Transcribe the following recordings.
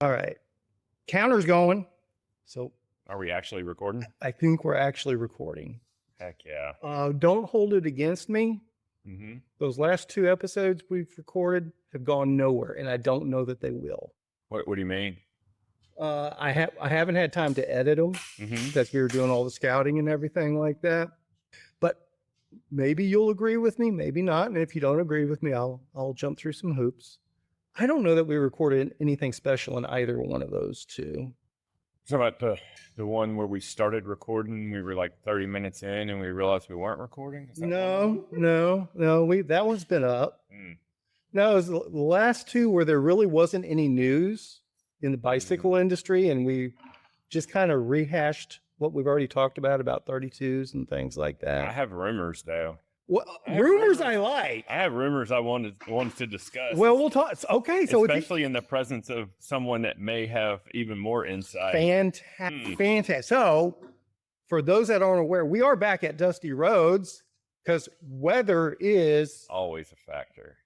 All right. Counter's going. So Are we actually recording? I think we're actually recording. Heck yeah. Don't hold it against me. Mm-hmm. Those last 2 episodes we've recorded have gone nowhere, and I don't know that they will. What do you mean? I haven't had time to edit them because we were doing all the scouting and everything like that. But maybe you'll agree with me, maybe not. And if you don't agree with me, I'll jump through some hoops. I don't know that we recorded anything special in either one of those two. So about the one where we started recording, we were like 30 minutes in and we realized we weren't recording? No. That one's been up. Mm. No, it was the last two where there really wasn't any news in the bicycle industry, and we just kind of rehashed what we've already talked about 32s and things like that. I have rumors though. Well, rumors I like. I have rumors I wanted to discuss. Well, we'll talk. Okay, so especially in the presence of someone that may have even more insight. Fantastic. So, for those that aren't aware, we are back at Dusty Roads because weather is always a factor.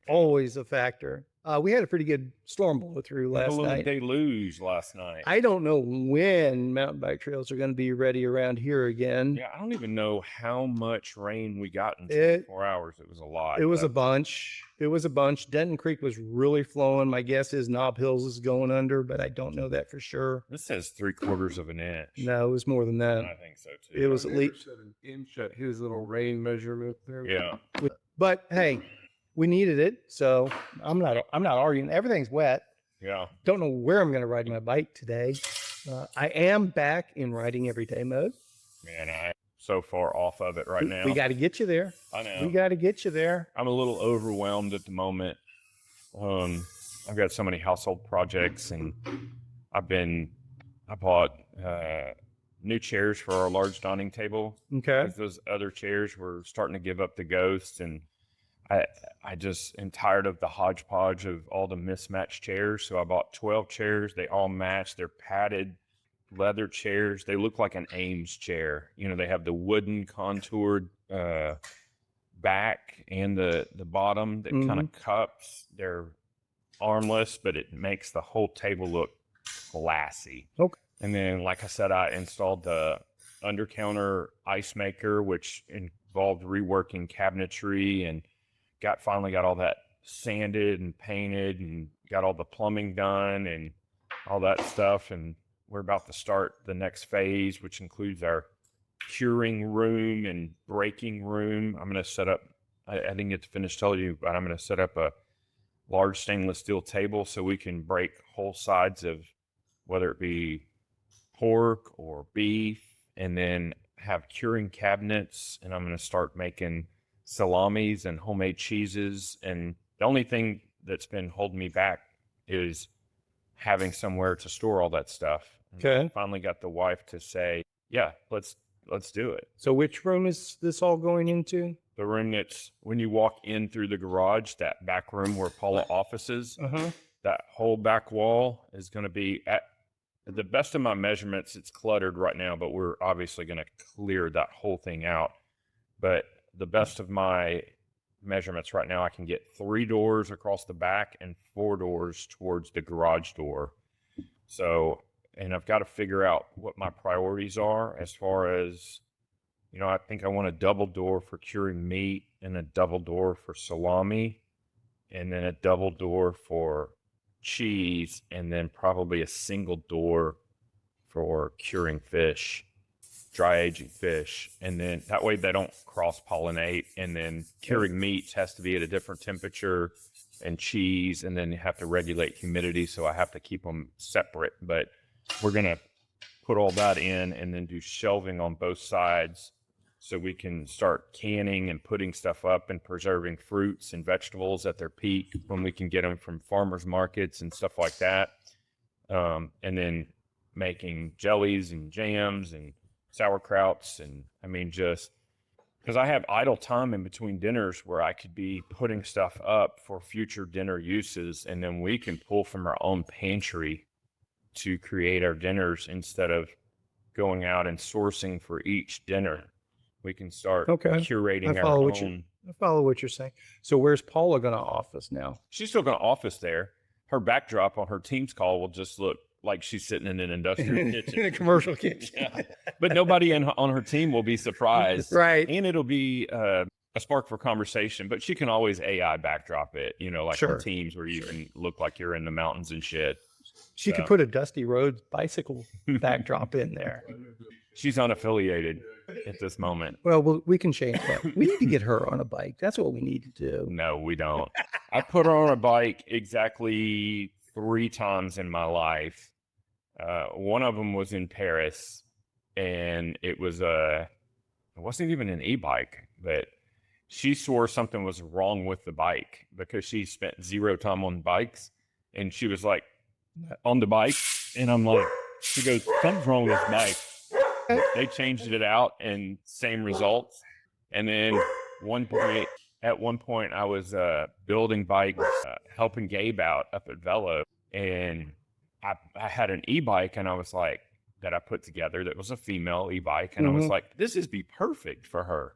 We had a pretty good storm blow through last night. A deluge last night. I don't know when mountain bike trails are going to be ready around here again. Yeah, I don't even know how much rain we got in 24 hours. It was a lot. It was a bunch. Denton Creek was really flowing. My guess is Knob Hills is going under, but I don't know that for sure. This says 3/4 of an inch. No, it was more than that. I think so too. It was at least an inch at his little rain measurement there. Yeah. But hey, we needed it, so I'm not arguing. Everything's wet. Yeah. Don't know where I'm going to ride my bike today. I am back in riding everyday mode. Man, I'm so far off of it right now. We got to get you there. I know. We got to get you there. I'm a little overwhelmed at the moment. I've got so many household projects, and I bought new chairs for our large dining table. Okay. Those other chairs were starting to give up the ghost, and I just am tired of the hodgepodge of all the mismatched chairs. So I bought 12 chairs. They all match. They're padded leather chairs. They look like an Ames chair. You know, they have the wooden contoured back and the bottom that kind of cups. They're armless, but it makes the whole table look classy. Okay. And then, like I said, I installed the under counter ice maker, which involved reworking cabinetry, and finally got all that sanded and painted and got all the plumbing done and all that stuff. And we're about to start the next phase, which includes our curing room and breaking room. I'm going to set up, I didn't get to finish telling you, but I'm going to set up a large stainless steel table so we can break whole sides of whether it be pork or beef, and then have curing cabinets. And I'm going to start making salamis and homemade cheeses. And the only thing that's been holding me back is having somewhere to store all that stuff. Okay. I finally got the wife to say, yeah, let's do it. So which room is this all going into? The room that's when you walk in through the garage, that back room where Paula offices, that whole back wall is going to be at the best of my measurements. It's cluttered right now, but we're obviously going to clear that whole thing out. But the best of my measurements right now, I can get 3 doors across the back and 4 doors towards the garage door. So, and I've got to figure out what my priorities are as far as, you know, I think I want a double door for curing meat and a double door for salami, and then a double door for cheese, and then probably a single door for curing fish. Dry aging fish, and then that way they don't cross pollinate. And then curing meats has to be at a different temperature, and cheese, and then you have to regulate humidity, so I have to keep them separate. But we're gonna put all that in and then do shelving on both sides so we can start canning and putting stuff up and preserving fruits and vegetables at their peak when we can get them from farmers markets and stuff like that. And then making jellies and jams and sauerkrauts, and I mean, just because I have idle time in between dinners where I could be putting stuff up for future dinner uses, and then we can pull from our own pantry to create our dinners instead of going out and sourcing for each dinner. We can start curating our own. I follow what you're saying. So where's Paula going to office now? She's still going to office there. her backdrop on her Teams call will just look like she's sitting in an industrial kitchen. In a commercial kitchen. Yeah. But nobody on her team will be surprised. Right. And it'll be a spark for conversation, but she can always AI backdrop it, like Sure. on Teams where you can look like you're in the mountains and shit. She could put a Dusty Roads bicycle backdrop in there. She's unaffiliated at this moment. Well, we can change that. We need to get her on a bike. That's what we need to do. No, we don't. I put her on a bike exactly 3 times in my life. One of them was in Paris, and it wasn't even an e-bike, but she swore something was wrong with the bike because she spent 0 time on bikes, and she was like on the bike, and I'm like, she goes, something's wrong with this bike. They changed it out and same results. And then at one point I was building bikes, helping Gabe out up at Velo, and I had an e-bike, and I was like, that I put together that was a female e-bike, and I was like, this is be perfect for her.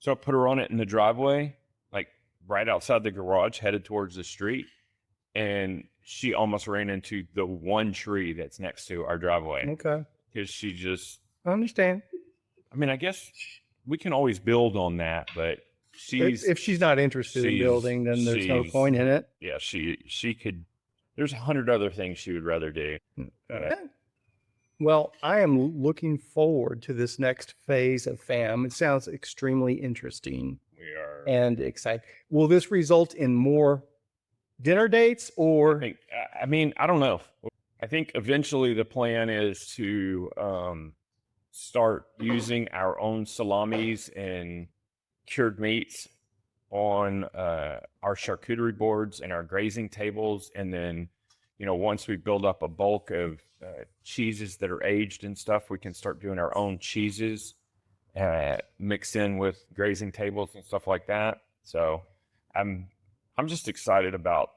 So I put her on it in the driveway, like right outside the garage, headed towards the street, and she almost ran into the one tree that's next to our driveway. Okay. Because she just, I understand. I mean, I guess we can always build on that, but if she's not interested in building, then there's no point in it. Yeah, she could. There's 100 other things she would rather do. Well, I am looking forward to this next phase of FAM. It sounds extremely interesting. We are. And excited. Will this result in more dinner dates or? I mean, I don't know. I think eventually the plan is to start using our own salamis and cured meats on our charcuterie boards and our grazing tables. And then, once we build up a bulk of cheeses that are aged and stuff, we can start doing our own cheeses mixed in with grazing tables and stuff like that. So I'm just excited about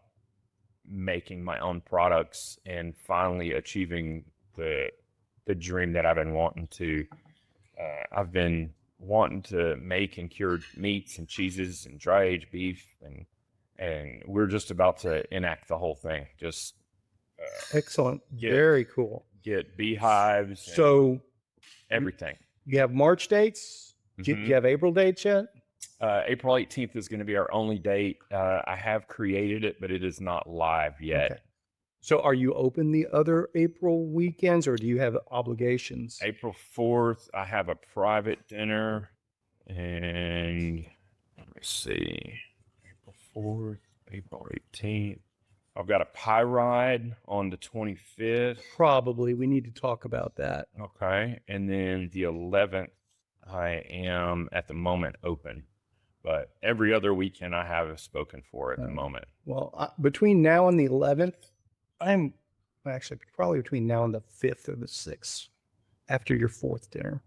making my own products and finally achieving the dream that I've been wanting to. I've been wanting to make and cured meats and cheeses and dry aged beef, and we're just about to enact the whole thing. Just excellent, very cool. Get beehives. So everything. You have March dates. Do you have April dates yet? April 18th is going to be our only date. I have created it, but it is not live yet. Okay. So are you open the other April weekends, or do you have obligations? April 4th, I have a private dinner, and let me see. April 4th, April 18th. I've got a pie ride on the 25th. Probably. We need to talk about that. Okay. And then the 11th, I am at the moment open. But every other weekend I have spoken for at the moment. Well, between now and the 11th, I'm actually probably between now and the 5th or the 6th after your 4th dinner.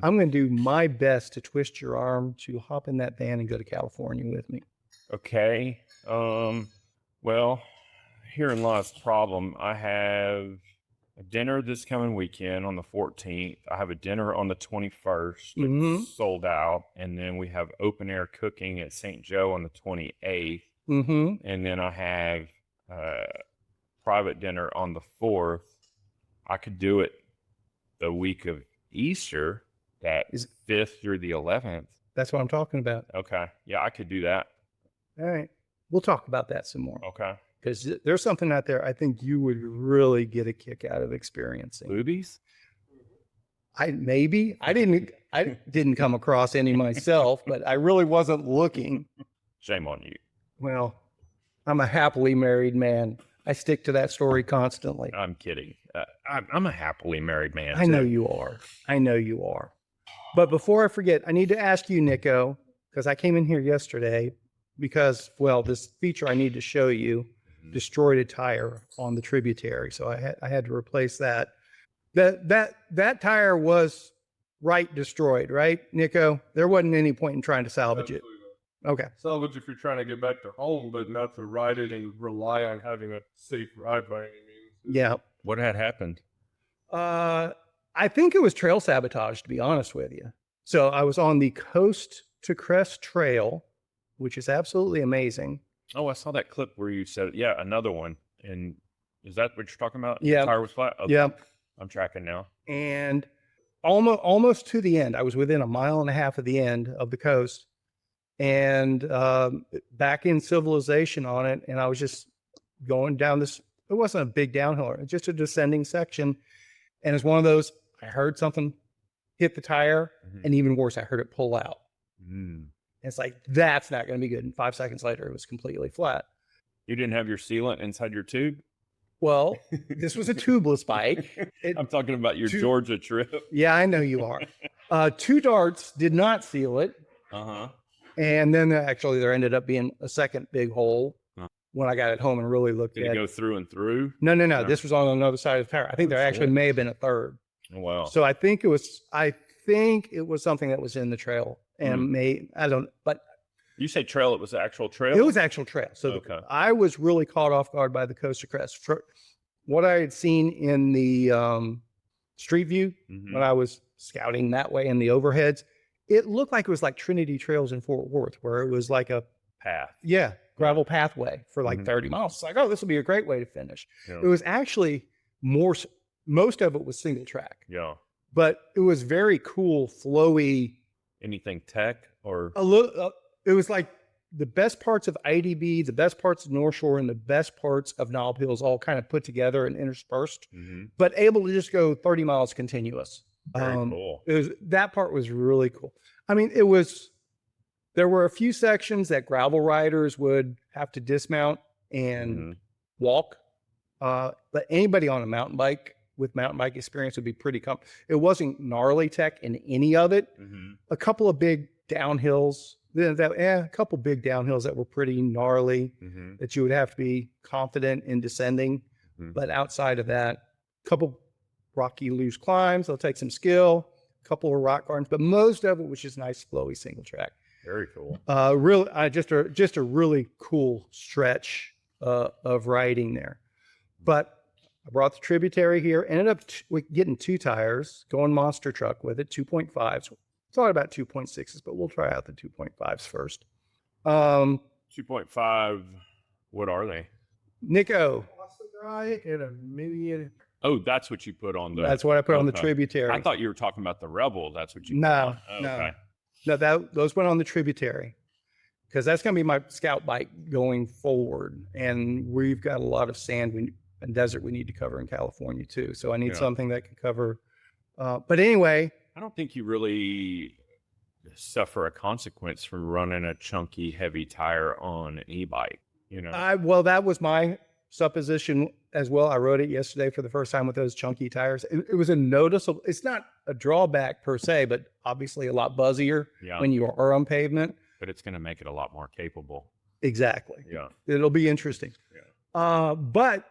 I'm going to do my best to twist your arm to hop in that van and go to California with me. Okay. Well, herein lies the problem. I have a dinner this coming weekend on the 14th. I have a dinner on the 21st. It's sold out. And then we have open air cooking at St. Joe on the 28th. And then I have private dinner on the 4th. I could do it the week of Easter, that is 5th through the 11th. That's what I'm talking about. Okay. Yeah, I could do that. All right. We'll talk about that some more. Okay. Because there's something out there I think you would really get a kick out of experiencing. Boobies? I didn't come across any myself, but I really wasn't looking. Shame on you. Well, I'm a happily married man. I stick to that story constantly. I'm kidding. I'm a happily married man. I know you are. I know you are. But before I forget, I need to ask you, Nico, because I came in here yesterday because, well, this feature I need to show you destroyed a tire on the tributary. So I had to replace that. That tire was destroyed, right, Nico? There wasn't any point in trying to salvage it. Okay. Salvage if you're trying to get back to home, but not to ride it and rely on having a safe ride by any means. Yeah. What had happened? I think it was trail sabotage, to be honest with you. So I was on the Coast-to-Crest Trail, which is absolutely amazing. Oh, I saw that clip where you said, yeah, another one. And is that what you're talking about? Yeah. The tire was flat? Okay. Yeah. I'm tracking now. And almost to the end. I was within 1.5 miles of the end of the coast, and back in civilization on it. And I was just going down this. It wasn't a big downhill, it was just a descending section. And it's one of those. I heard something hit the tire, and even worse, I heard it pull out. And it's like, that's not going to be good. And 5 seconds later, it was completely flat. You didn't have your sealant inside your tube? Well, this was a tubeless bike. I'm talking about your Georgia trip. Yeah, I know you are. 2 darts did not seal it. And then actually there ended up being a second big hole when I got it home and really looked at it. Did it go through and through? No. This was on another side of the tire. I think there actually may have been a third. Oh, wow. So I think it was something that was in the trail. And but you say trail, it was actual trail? it was actual trail. So I was really caught off guard by the Coast-to-Crest. What I had seen in the street view when I was scouting that way in the overheads, it looked like it was like Trinity trails in Fort Worth, where it was like a path. Yeah, gravel pathway for like 30 miles. It's like, oh, this will be a great way to finish. Yeah. It was actually most of it was single track. Yeah. But it was very cool, flowy. Anything tech or? A little. It was like the best parts of IDB, the best parts of North Shore, and the best parts of Knob Hills all kind of put together and interspersed, but able to just go 30 miles continuous. Very cool. That part was really cool. I mean, there were a few sections that gravel riders would have to dismount and walk. But anybody on a mountain bike with mountain bike experience would be pretty comfortable. It wasn't gnarly tech in any of it. A couple of big downhills, a couple big downhills that were pretty gnarly that you would have to be confident in descending. But outside of that, a couple rocky loose climbs, they'll take some skill, a couple of rock gardens, but most of it was just nice, flowy single track. Very cool. Really, just a really cool stretch of riding there. But I brought the Tributary here, ended up getting 2 tires, going monster truck with it, 2.5s. Thought about 2.6s, but we'll try out the 2.5s first. 2.5, what are they? Nico. Oh, that's what you put on the... That's what I put on the Tributary. I thought you were talking about the Revel. That's what you put on. Oh, okay. No, those went on the Tributary because that's going to be my scout bike going forward. And we've got a lot of sand and desert we need to cover in California too. So I need something that can cover. But anyway, I don't think you really suffer a consequence from running a chunky, heavy tire on an e-bike. Well, that was my supposition as well. I rode it yesterday for the first time with those chunky tires. It was a noticeable. It's not a drawback per se, but obviously a lot buzzier when you are on pavement. But it's going to make it a lot more capable. Exactly. Yeah. It'll be interesting. Yeah. But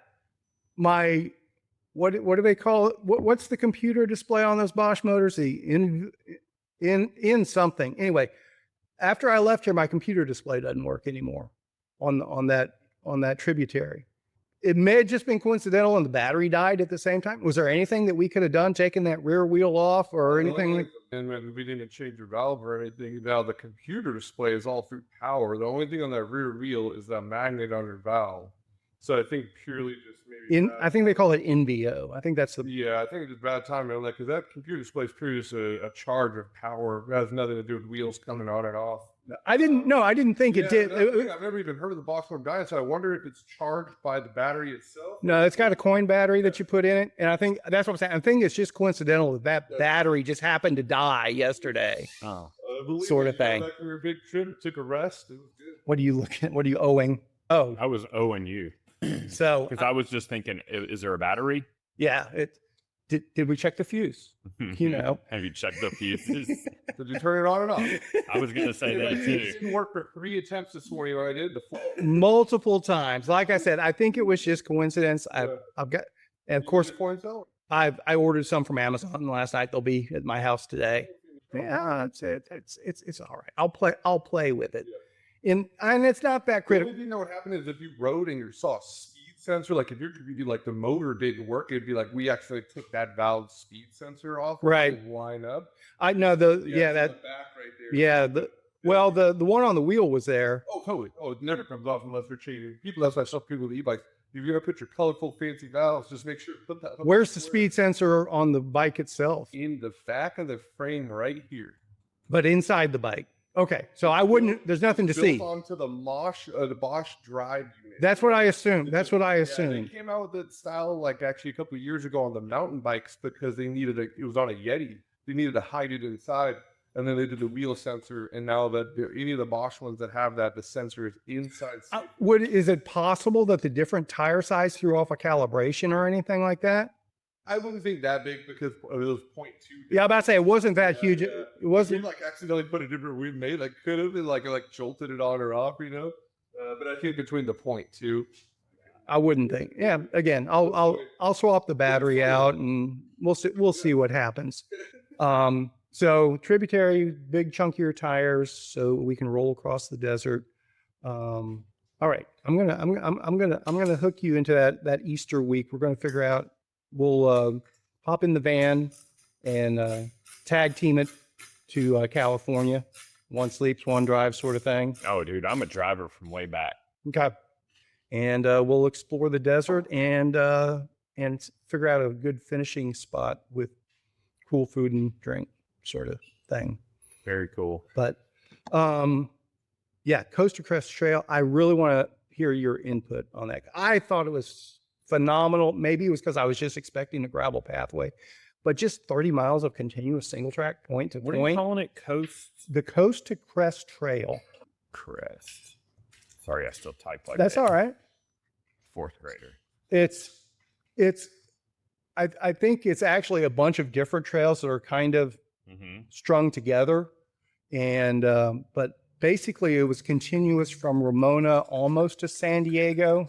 what do they call it? What's the computer display on those Bosch motors? The in something. Anyway, after I left here, my computer display doesn't work anymore on that Tributary. It may have just been coincidental and the battery died at the same time. Was there anything that we could have done, taking that rear wheel off or anything? And when we didn't change your valve or anything, now the computer display is all through power. The only thing on that rear wheel is that magnet on your valve. So I think purely just maybe... I think they call it NVO. I think that's the... Yeah, I think it's just bad timing on that because that computer display is purely just a charge of power. It has nothing to do with wheels coming on and off. I didn't think it did. I've never even heard of the Bosch one dying, so I wonder if it's charged by the battery itself. No, it's got a coin battery that you put in it, and I think that's what I'm saying. I think it's just coincidental that battery just happened to die yesterday. Oh, sort of thing. Back from your big trip, took a rest. It was good. What are you looking at? What are you owing? Oh, I was owing you. So because I was just thinking, is there a battery? Yeah. Did we check the fuse? Have you checked the fuses? Did you turn it on and off? I was going to say that too. It didn't work for 3 attempts this morning when I did. Multiple times. Like I said, I think it was just coincidence. I've got, and of course, I ordered some from Amazon last night. They'll be at my house today. Yeah, it's all right. I'll play with it. And it's not that critical. You know what happened is if you rode and you saw a speed sensor, like if you're like the motor didn't work, it'd be like we actually took that valve speed sensor off. Right. Line up. I know that back right there. Yeah. The one on the wheel was there. Oh, totally. Oh, it never comes off unless they're cheating. That's why some people with e-bikes, If you're gonna put your colorful, fancy valves, just make sure to put that. Where's the speed sensor on the bike itself? In the back of the frame, right here. But inside the bike. Okay, so I wouldn't. There's nothing to see. Built onto the Bosch drive unit. That's what I assumed. That's what I Yeah, assumed. they came out with that style like actually a couple of years ago on the mountain bikes because they needed it was on a Yeti. They needed to hide it inside, and then they did the wheel sensor. And now that any of the Bosch ones that have that, the sensor is inside. Is it possible that the different tire size threw off a calibration or anything like that? I wouldn't think that big because it was 0.2. Yeah, I'm about to say it wasn't that huge. Yeah. It wasn't. We like accidentally put a different wheel made. Like could have been like jolted it on or off, you know. But I think between the 0.2. I wouldn't think. Yeah. Again, I'll swap the battery out and we'll see what happens. So tributary, big chunkier tires, so we can roll across the desert. All right, I'm gonna hook you into that Easter week. We're gonna figure out. We'll hop in the van and tag team it to California. One sleeps, one drives, sort of thing. Oh, dude, I'm a driver from way back. Okay, and we'll explore the desert and figure out a good finishing spot with cool food and drink, sort of thing. Very cool. But yeah, Coast-to-Crest Trail. I really want to hear your input on that. I thought it was phenomenal. Maybe it was because I was just expecting a gravel pathway, but just 30 miles of continuous single track point to What are point. you calling it? The Coast-to-Crest Trail. Crest. Sorry, I still type like That's that. all right. Fourth grader. I think it's actually a bunch of different trails that are kind of strung together. And, but basically it was continuous from Ramona almost to San Diego.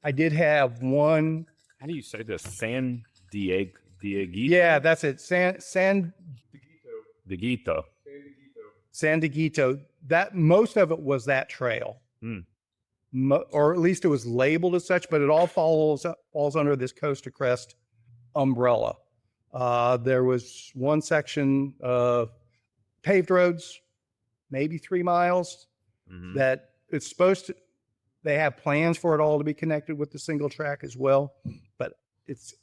I did have one. How do you say this? San Diego? Yeah, that's it. San Dieguito. San Dieguito. That most of it was that trail, or at least it was labeled as such. But it all falls under this Coast-to-Crest umbrella. There was one section of paved roads, maybe 3 miles, that it's supposed to. They have plans for it all to be connected with the single track as well, but it's,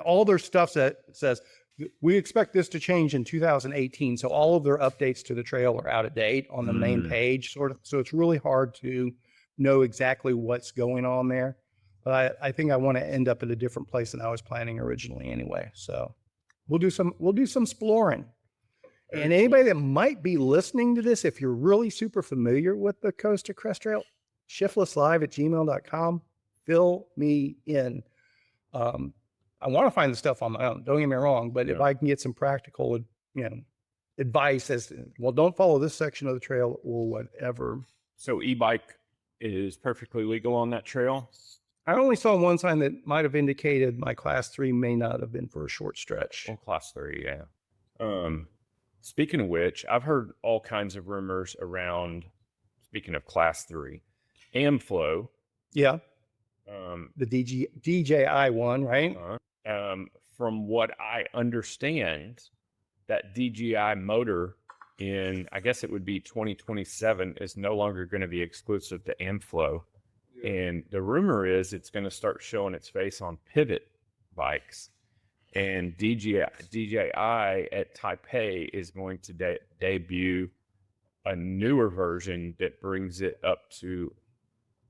all their stuff says we expect this to change in 2018. So all of their updates to the trail are out of date on the main page, sort of. So it's really hard to know exactly what's going on there. But I think I want to end up at a different place than I was planning originally anyway. So we'll do some exploring. And anybody that might be listening to this, if you're really super familiar with the Coast-to-Crest Trail, shiftlesslive@gmail.com. Fill me in. I want to find the stuff on my own. Don't get me wrong, but if I can get some practical, advice as to, well, don't follow this section of the trail or whatever. So e-bike is perfectly legal on that trail? I only saw one sign that might have indicated my class 3 may not have been for a short stretch. Well, class 3, yeah. Speaking of which, I've heard all kinds of rumors around, speaking of class 3, Amflow. Yeah. The DJI one, right? From what I understand, that DJI motor in, I guess it would be 2027, is no longer going to be exclusive to Amflow. Yeah. And the rumor is it's going to start showing its face on pivot bikes. And DJI at Taipei is going to debut a newer version that brings it up to,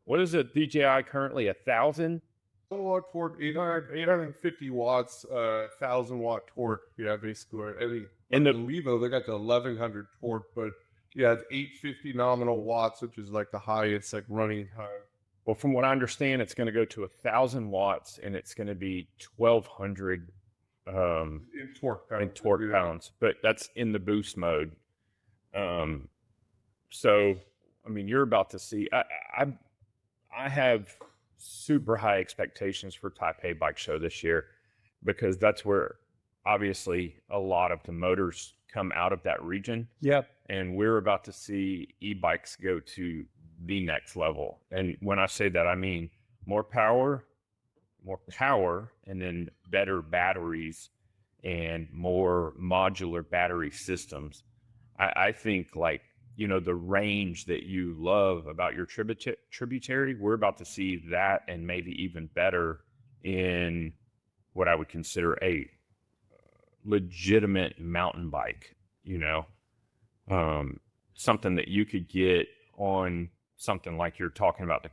what is it, DJI currently, 1,000? Watt torque, 850 watts, 1,000 watt torque. Yeah, basically. And the Levo, they got the 1,100 torque, but yeah, it's 850 nominal watts, which is like the highest, like running time. Well, from what I understand, it's going to go to 1,000 watts, and it's going to be 1,200 in torque pounds, but that's in the boost mode. So, I mean, you're about to see. I have super high expectations for Taipei Bike Show this year, because that's where obviously a lot of the motors come out of that region. Yep. And we're about to see e-bikes go to the next level. And when I say that, I mean more power, and then better batteries and more modular battery systems. I think like the range that you love about your tributary, we're about to see that and maybe even better in what I would consider a legitimate mountain bike, something that you could get on something like you're talking about the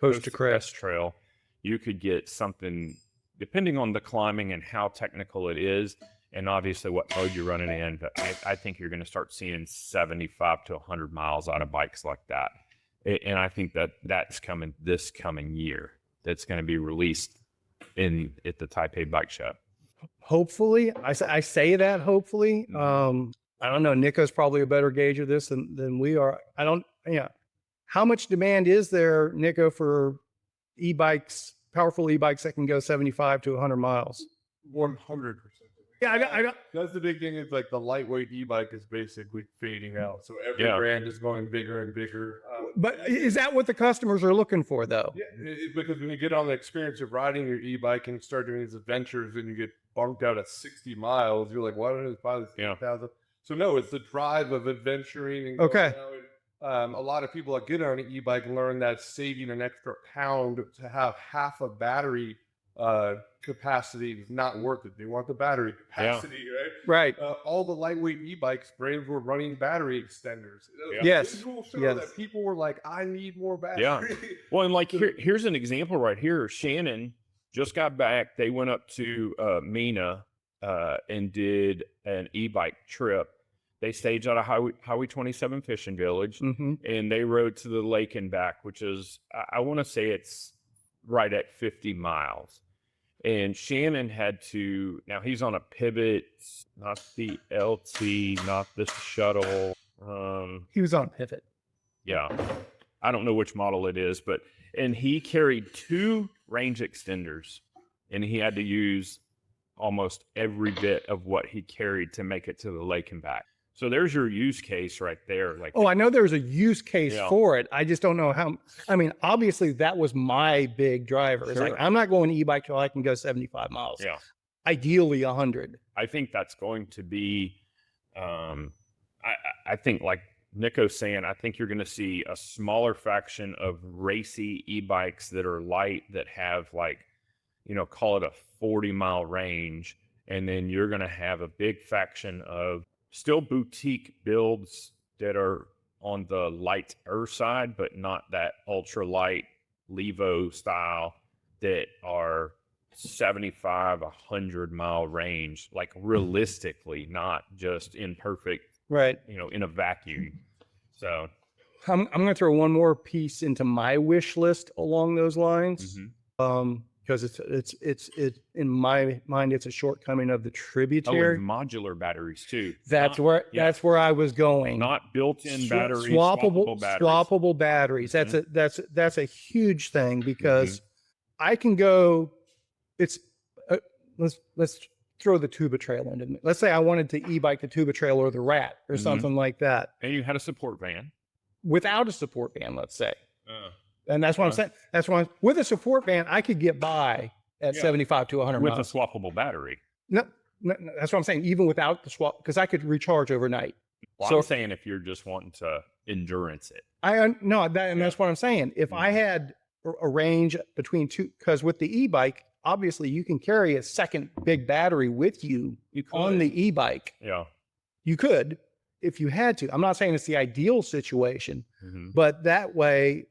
Coast-to-Crest Trail. You could get something depending on the climbing and how technical it is, and obviously what mode you're running in. But I think you're going to start seeing 75 to 100 miles out of bikes like that. And I think that's coming this coming year. That's going to be released at the Taipei Bike Show. Hopefully, I say that hopefully. I don't know. Nico's probably a better gauge of this than we are. How much demand is there, Nico, for e-bikes, powerful e-bikes that can go 75 to 100 miles? 100%. Yeah, That's the big thing. Is like the lightweight e-bike is basically fading out. So every brand is going bigger and bigger. But is that what the customers are looking for, though? Yeah, because when you get on the experience of riding your e-bike and start doing these adventures and you get bumped out at 60 miles, you're like, why don't I just buy this 10,000? So no, it's the drive of adventuring. And going out. A lot of people that get on an e-bike learn that saving an extra pound to have half a battery capacity is not worth it. They want the battery capacity, right? Right. All the lightweight e-bikes brands were running battery extenders. Yes. It's cool show that people were like, I need more battery. Yeah. Well, and like here's an example right here. Shannon just got back. They went up to Mina and did an e-bike trip. They staged out of Highway 27 Fishing Village, and they rode to the lake and back, which is, I want to say it's right at 50 miles. And Shannon had to, now he's on a Pivot, not the LT, not the Shuttle. He was on a Pivot. Yeah. I don't know which model it is, and he carried 2 range extenders, and he had to use almost every bit of what he carried to make it to the lake and back. So there's your use case right there. Like, I know there's a use case for it. I just don't know how. I mean, obviously that was my big driver. It's like, I'm not going to e-bike till I can go 75 miles. Yeah. Ideally 100. I think that's going to be, I think like Nico's saying, I think you're going to see a smaller faction of racy e-bikes that are light that have like, call it a 40-mile range. And then you're going to have a big faction of still boutique builds that are on the lighter side, but not that ultra light Levo style that are 75, 100 mile range, like realistically, not just in perfect, right? In a vacuum. So I'm going to throw one more piece into my wish list along those lines. Because it's in my mind, it's a shortcoming of the tributary. And modular batteries too. That's where I was going. Not built-in batteries, swappable batteries. That's a huge thing because I can go. It's let's throw the Tuba Trail into it. Let's say I wanted to e-bike the Tuba Trail or the Rat or something like that. And you had a support van. Without a support van, let's say. And that's what I'm saying. That's why with a support van, I could get by at 75 to 100 with miles. a swappable battery. No, that's what I'm saying. Even without the swap, because I could recharge overnight. Well, I'm saying if you're just wanting to endurance it. And that's what I'm saying. If I had a range between 2, because with the e-bike, obviously you can carry a second big battery with you on the e-bike. Yeah. You could if you had to. I'm not saying it's the ideal situation, but that way,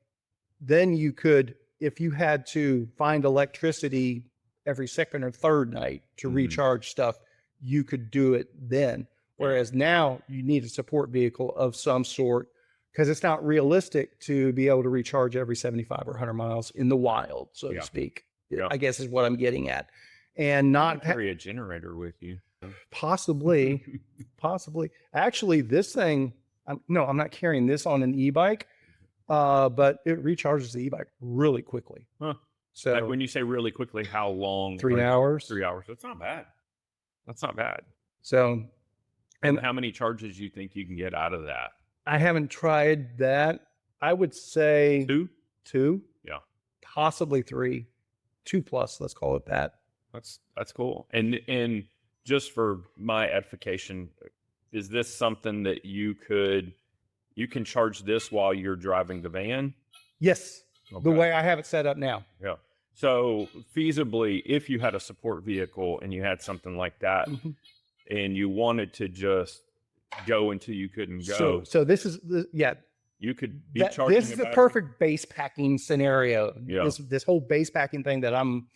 then you could, if you had to find electricity every second or third night to recharge stuff, you could do it then. Whereas now you need a support vehicle of some sort because it's not realistic to be able to recharge every 75 or 100 miles in the wild, so to speak. I guess is what I'm getting at. And not carry a generator with you. Possibly. Actually, this thing, I'm not carrying this on an e-bike. But it recharges the e-bike really quickly. So like when you say really quickly, how long? 3 hours. 3 hours. That's not bad. So, and how many charges do you think you can get out of that? I haven't tried that. I would say 2. Yeah. Possibly 3. 2 plus, let's call it that. That's cool. And just for my edification, is this something that you can charge this while you're driving the van? Yes. Okay. The way I have it set up now. Yeah. So feasibly, if you had a support vehicle and you had something like that, and you wanted to just go until you couldn't go, So this is you could be charging. This is the perfect base packing scenario. Yeah. This whole base packing thing that I'm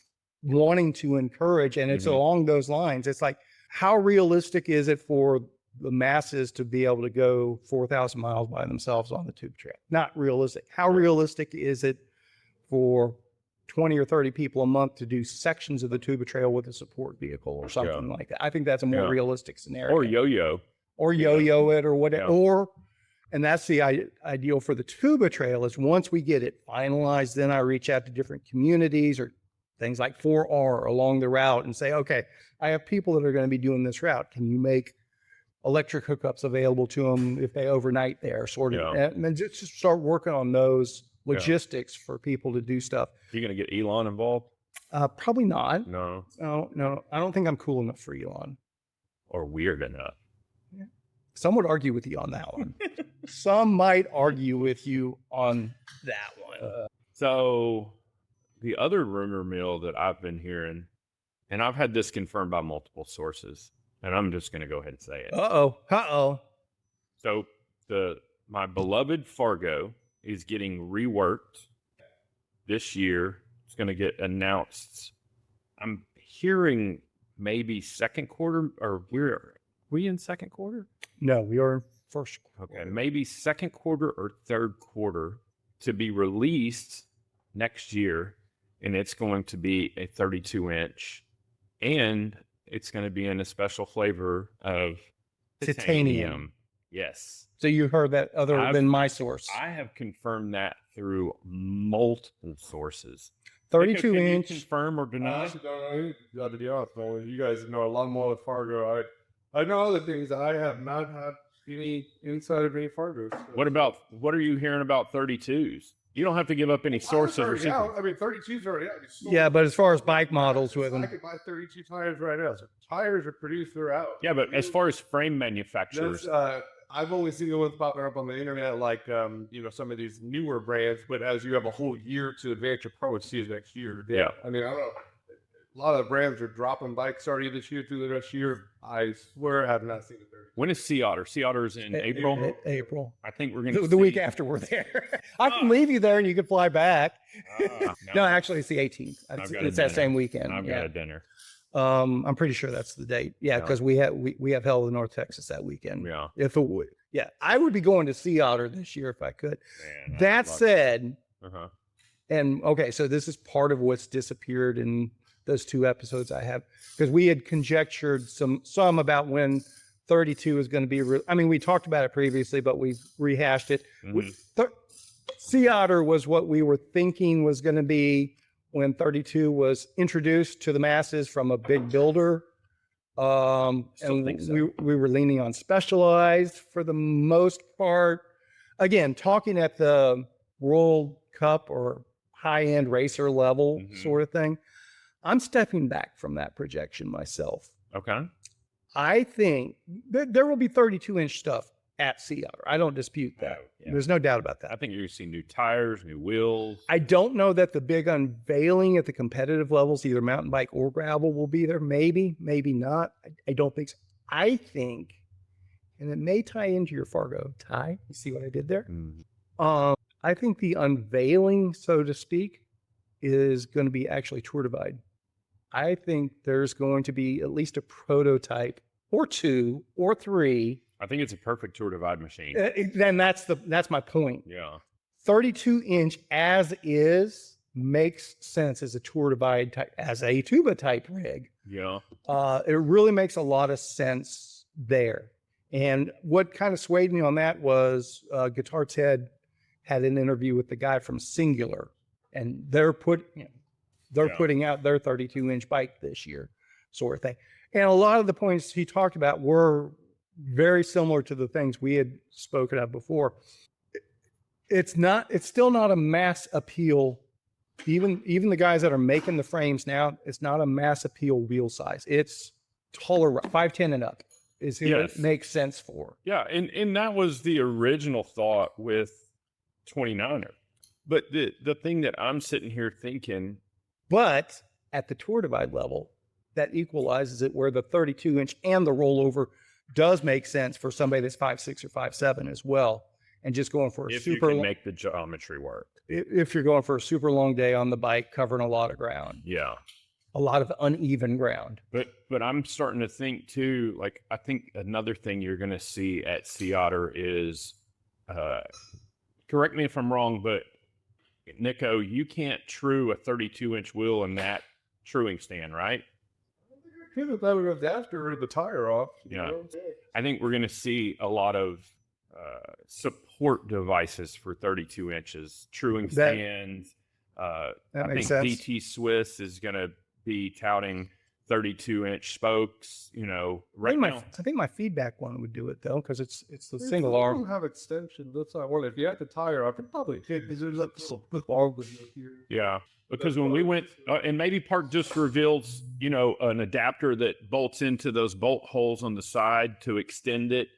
wanting to encourage, and it's along those lines. It's like, how realistic is it for the masses to be able to go 4,000 miles by themselves on the tube trail? Not realistic. How realistic is it for 20 or 30 people a month to do sections of the tuba trail with a support vehicle or something like that? I think that's a more realistic scenario. Or yo-yo It or whatever. And that's the ideal for the tuba trail, is once we get it finalized, then I reach out to different communities or things like 4R along the route and say, okay, I have people that are going to be doing this route. Can you make electric hookups available to them if they overnight there, sort of, and then just start working on those logistics for people to do stuff. You going to get Elon involved? Probably not. No. I don't think I'm cool enough for Elon. Or weird enough. Some would argue with you on that one. Some might argue with you on that one. So the other rumor mill that I've been hearing, and I've had this confirmed by multiple sources, and I'm just going to go ahead and say it. So my beloved Fargo is getting reworked this year. It's going to get announced. I'm hearing maybe second quarter, or we in second quarter? No, we are in first quarter. Okay, maybe second quarter or third quarter to be released next year, and it's going to be a 32-inch, and it's going to be in a special flavor of titanium. Yes. So you heard that than my source. I have confirmed that through multiple sources. 32-inch. Confirm or deny? To be honest, you guys know a lot more with Fargo. I know other things. I have not had any inside of any Fargo. So. What are you hearing about 32s? You don't have to give up any sources or secrets. I mean, 32s already out. Yeah, but as far as bike models with them. I can buy 32 tires right now. So tires are produced throughout. Yeah, but as far as frame manufacturers. I've only seen the ones popping up on the internet, like, some of these newer brands, but as you have a whole year to advance your pro, see it next year. Yeah. I mean, I don't know. A lot of the brands are dropping bikes already this year through the next year. I swear I have not seen it there. When is Sea Otter? Sea Otter's in April? April. I think we're going to the week after we're there. I can leave you there and you can fly back. No, actually, it's the 18th. It's that same weekend. I've got a dinner. I'm pretty sure that's the date. Yeah, because we have Hell of North Texas that weekend. Yeah. If it would. Yeah, I would be going to Sea Otter this year if I could. Man, that said, and okay, so this is part of what's disappeared in those 2 episodes I have, because we had conjectured some about when 32 is going to be. We talked about it previously, but we've rehashed it. Sea Otter was what we were thinking was going to be when 32 was introduced to the masses from a big builder. And we were leaning on Specialized for the most part. Again, talking at the World Cup or high-end racer level sort of thing. I'm stepping back from that projection myself. Okay. I think there will be 32-inch stuff at Sea Otter. I don't dispute that. There's no doubt about that. I think you're going to see new tires, new wheels. I don't know that the big unveiling at the competitive levels, either mountain bike or gravel, will be there. Maybe, maybe not. I don't think so. I think, and it may tie into your Fargo tie. You see what I did there? I think the unveiling, so to speak, is going to be actually Tour Divide. I think there's going to be at least a prototype or 2 or 3. I think it's a perfect Tour Divide machine. Then that's my point. Yeah. 32-inch as is makes sense as a Tour Divide type, as a tuba type rig. Yeah. It really makes a lot of sense there. And what kind of swayed me on that was Guitar Ted had an interview with the guy from Singular, and they're putting out their 32-inch bike this year, sort of thing. And a lot of the points he talked about were very similar to the things we had spoken of before. It's still not a mass appeal. Even the guys that are making the frames now, it's not a mass appeal wheel size. It's taller, 5'10" and up. is who Yes. it makes sense for. Yeah, and that was the original thought with 29er. But the thing that I'm sitting here thinking, But at the Tour Divide level, that equalizes it where the 32-inch and the rollover does make sense for somebody that's 5'6" or 5'7" as well. And just going for a if you super can make the geometry work. if you're going for a super long day on the bike, covering a lot of ground, Yeah. a lot of uneven ground. But I'm starting to think too, like I think another thing you're going to see at Sea Otter is, correct me if I'm wrong, but Nico, you can't true a 32-inch wheel in that truing stand, right? I think that would have after the tire off. Yeah. I think we're going to see a lot of support devices for 32 inches, truing stands. That I think makes sense. DT Swiss is going to be touting 32-inch spokes. You know, right now. I think my feedback one would do it though, because it's the single Some arm. of them have extension. That's not one. If you had the tire off, it probably did because there's like this arm with here. Yeah, because when we went, and maybe Park just reveals, you know, an adapter that bolts into those bolt holes on the side to extend it.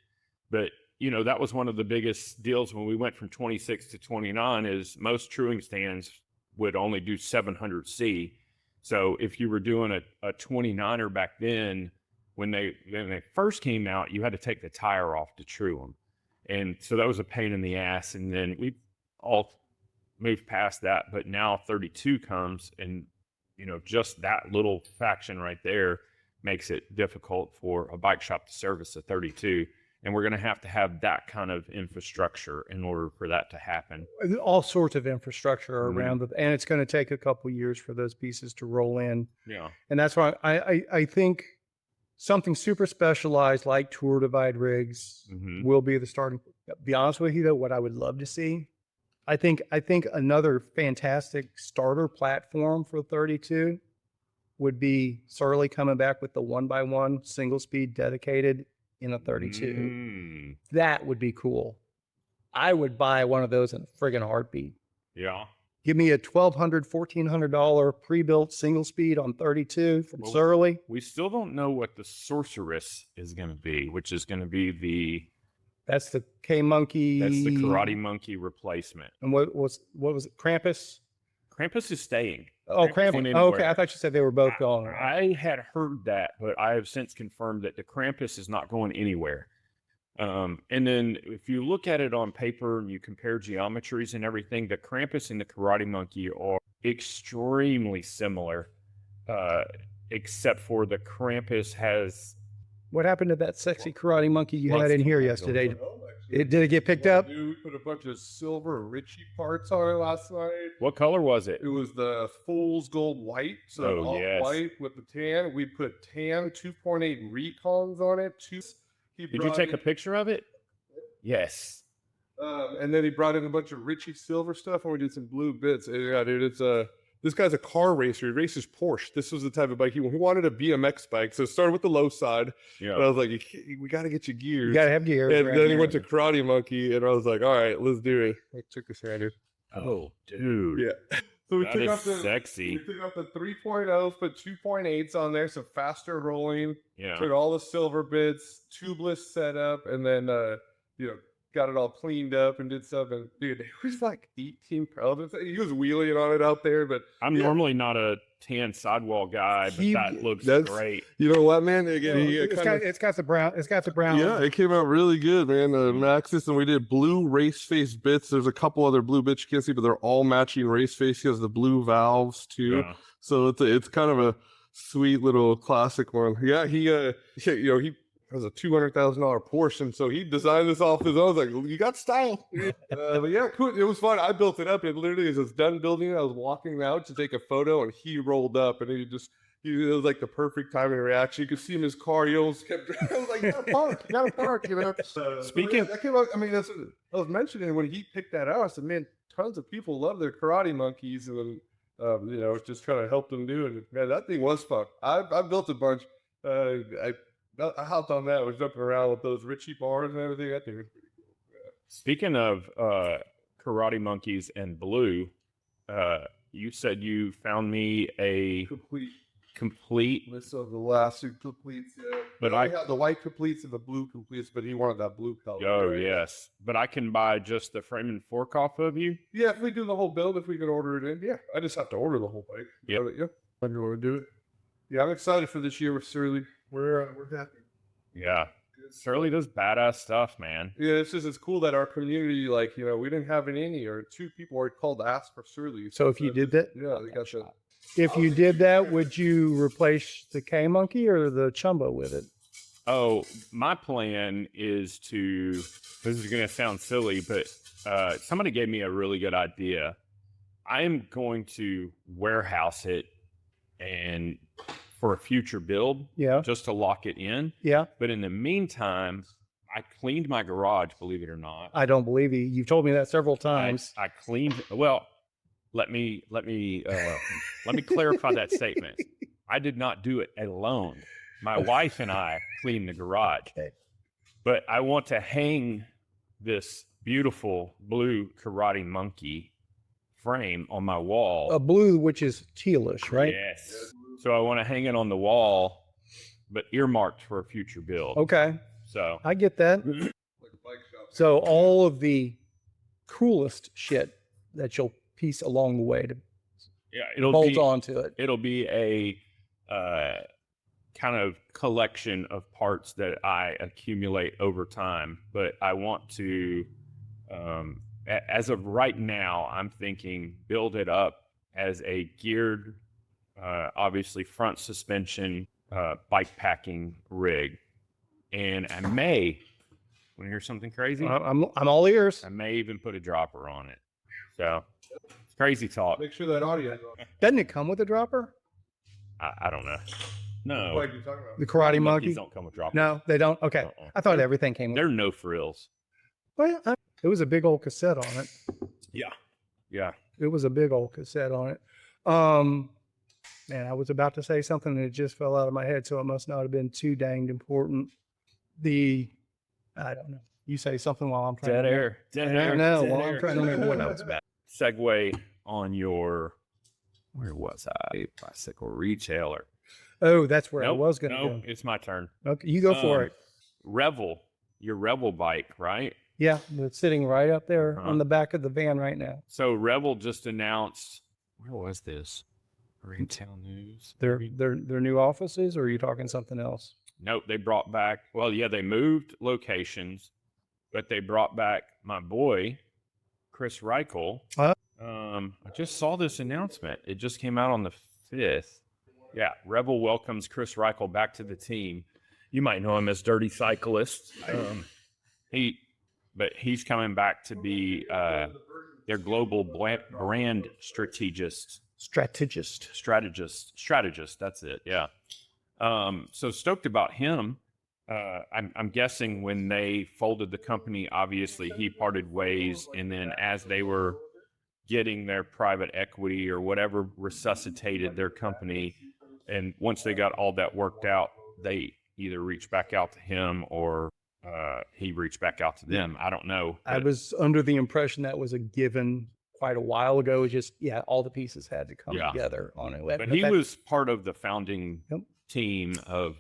But you know, that was one of the biggest deals when we went from 26 to 29. Is most truing stands would only do 700C. So if you were doing a 29er back then, when they first came out, you had to take the tire off to true them. And so that was a pain in the ass. And then we all moved past that. But now 32 comes, and, you know, just that little faction right there makes it difficult for a bike shop to service a 32. And we're going to have that kind of infrastructure in order for that to happen. All sorts of infrastructure around it, and it's going to take a couple years for those pieces to roll in. Yeah. And that's why I think something super specialized like Tour Divide rigs will be the starting. Be honest with you though, what I would love to see, I think another fantastic starter platform for 32 would be Surly coming back with the 1x1 single speed dedicated in a 32. That would be cool. I would buy one of those in a friggin' heartbeat. Yeah. Give me a $1,200, $1,400 pre-built single speed on 32 from Surly. We still don't know what the Sorceress is going to be, which is going to be That's the K-Monkey. That's the Karate Monkey replacement. And what was it? Krampus? Krampus is staying. Oh, Krampus. Oh, okay. I thought you said they were both gone. I had heard that, but I have since confirmed that the Krampus is not going anywhere. And then if you look at it on paper and you compare geometries and everything, the Krampus and the Karate Monkey are extremely similar, except for the Krampus has... What happened to that sexy Karate Monkey you had in here yesterday? Did it get picked up? Dude, we put a bunch of silver Ritchie parts on it last night. What color was it? It was the Fool's Gold White. So white with the tan. We put tan 2.8 recons on it. Did you take a picture of it? Yes. And then he brought in a bunch of Ritchie silver stuff, and we did some blue bits. And yeah, dude, it's this guy's a car racer. He races Porsche. This was the type of bike he wanted a BMX bike. So it started with the low side. Yeah. But I was like, we got to get you gears. You got to have gears. And then he went to Karate Monkey, and I was like, all right, let's do it. It took us here, dude. Oh, dude. Yeah. So we took off sexy. We took off the 3.0, put 2.8s on there, so faster rolling. Yeah. Took all the silver bits, tubeless setup, and then got it all cleaned up and did stuff. And dude, it was like 18 pounds. He was wheeling on it out there, but I'm normally not a tan sidewall guy, but that looks great. You know what, man? Again, it's got the brown. It's got the brown. Yeah, it came out really good, man. Maxis, and we did blue race face bits. There's a couple other blue bits you can't see, but they're all matching race face. He has the blue valves too. Yeah. So it's kind of a sweet little classic one. Yeah, he was a $200,000 Porsche, and so he designed this off his own. I was like, you got style. But yeah, cool. It was fun. I built it up. It literally was done building it. I was walking out to take a photo, and he rolled up, and it was like the perfect timing reaction. You could see him in his car. He almost kept. I was like, you gotta park, you know. Speaking, that came out. I mean, that's what I was mentioning when he picked that out. I said, man, tons of people love their Karate Monkeys, and just kind of helped them do it. Man, that thing was fun. I built a bunch. I hopped on that. I was jumping around with those Ritchie bars and everything. That thing was pretty cool. Yeah. Speaking of Karate Monkeys and blue, you said you found me a complete list of the last two completes. Yeah. But I have the white completes and the blue completes, but he wanted that blue color. Oh, yes. But I can buy just the frame and fork off of you? Yeah, if we do the whole build, if we could order it in, yeah. I just have to order the whole bike. Yep. Yeah. I'm going to do it. Yeah, I'm excited for this year with Surly. We're happy. Yeah. Surly does badass stuff, man. Yeah, it's cool that our community, like, you know, we didn't have any or 2 people were called to ask for Surly. So if you did that, Yeah, they got that. if you did that, would you replace the K Monkey or the Chumbo with it? Oh, my plan is to, this is going to sound silly, but somebody gave me a really good idea. I am going to warehouse it and for a future build, Yeah. just to lock it in. Yeah. But in the meantime, I cleaned my garage, believe it or not. I don't believe you. You've told me that several times. I cleaned, well, let me clarify that statement. I did not do it alone. My wife and I cleaned the garage. Okay. But I want to hang this beautiful blue karate monkey frame on my wall. A blue, which is tealish, right? Yes. So I want to hang it on the wall, but earmarked for a future build. Okay. So I get that. Like a bike shop. So all of the coolest shit that you'll piece along the way to yeah, it'll bolt be onto it. it'll be a kind of collection of parts that I accumulate over time. But I want to, as of right now, I'm thinking build it up as a geared, obviously front suspension, bike packing rig. And I may, want to hear something crazy? I'm all ears. I may even put a dropper on it. So it's crazy talk. Make sure that audio. Doesn't it come with a dropper? I don't know. No. What are you talking about? The Karate Monkeys Monkey? don't come with droppers. No, they don't. Okay. Uh-uh. I thought everything came with There are no frills. Well, it was a big old cassette on it. Yeah. It was a big old cassette on it. Man, I was about to say something and it just fell out of my head, so it must not have been too danged important. I don't know. You say something while I'm trying Dead to air. Dead air. No, Dead well, air. I'm trying to remember what I was about. Segue on your, where was I? Bicycle retailer. Oh, that's where Nope, I was going to no, go. it's my turn. Okay, you go for it. Revel, your Revel bike, right? Yeah, it's sitting right up there Uh-huh. on the back of the van right now. So Revel just announced, where was this? Retail News? Their maybe? new offices, or are you talking something else? Nope, they brought back, well, yeah, they moved locations, but they brought back my boy, Chris Riel. I just saw this announcement. It just came out on the 5th. Yeah, Revel welcomes Chris Riel back to the team. You might know him as Dirty Cyclist. He's coming back to be their global brand strategist. That's it. Yeah. So stoked about him. I'm guessing when they folded the company, obviously he parted ways, and then as they were getting their private equity or whatever resuscitated their company, and once they got all that worked out, they either reached back out to him or he reached back out to them. I don't know. I was under the impression that was a given quite a while ago. It's just, all the pieces had to come together on it. But he was part of the founding team of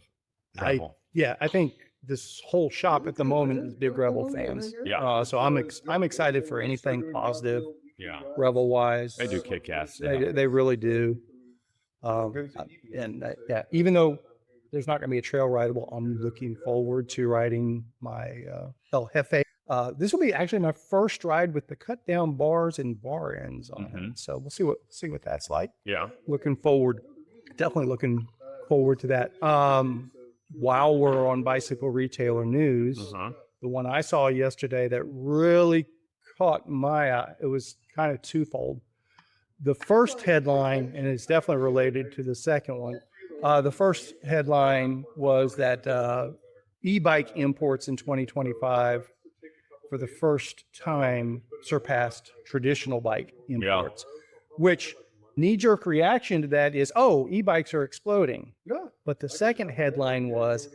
Revel. I think this whole shop at the moment is big Revel fans. Yeah. So I'm excited for anything positive, Yeah. Revel wise. They do kick ass. They really do. Even though there's not going to be a trail rideable, I'm looking forward to riding my El Jefe. This will be actually my first ride with the cut down bars and bar ends on it. So we'll see what that's like. Yeah. Definitely looking forward to that. While we're on bicycle retailer news, the one I saw yesterday that really caught my eye, it was kind of twofold. The first headline, and it's definitely related to the second one. The first headline was that e-bike imports in 2025 for the first time surpassed traditional bike imports, which knee-jerk reaction to that is, e-bikes are exploding. Yeah. But the second headline was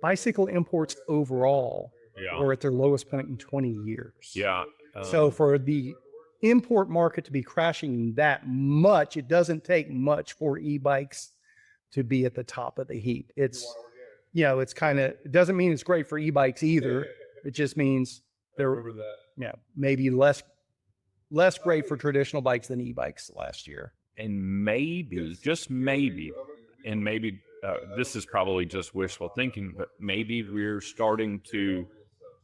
bicycle imports overall were at their lowest point in 20 years. Yeah. So for the import market to be crashing that much, it doesn't take much for e-bikes to be at the top of the heap. it's kind of, it doesn't mean it's great for e-bikes either. It just means they're, Remember that. maybe less great for traditional bikes than e-bikes last year. And maybe, just maybe, and maybe this is probably just wishful thinking, but maybe we're starting to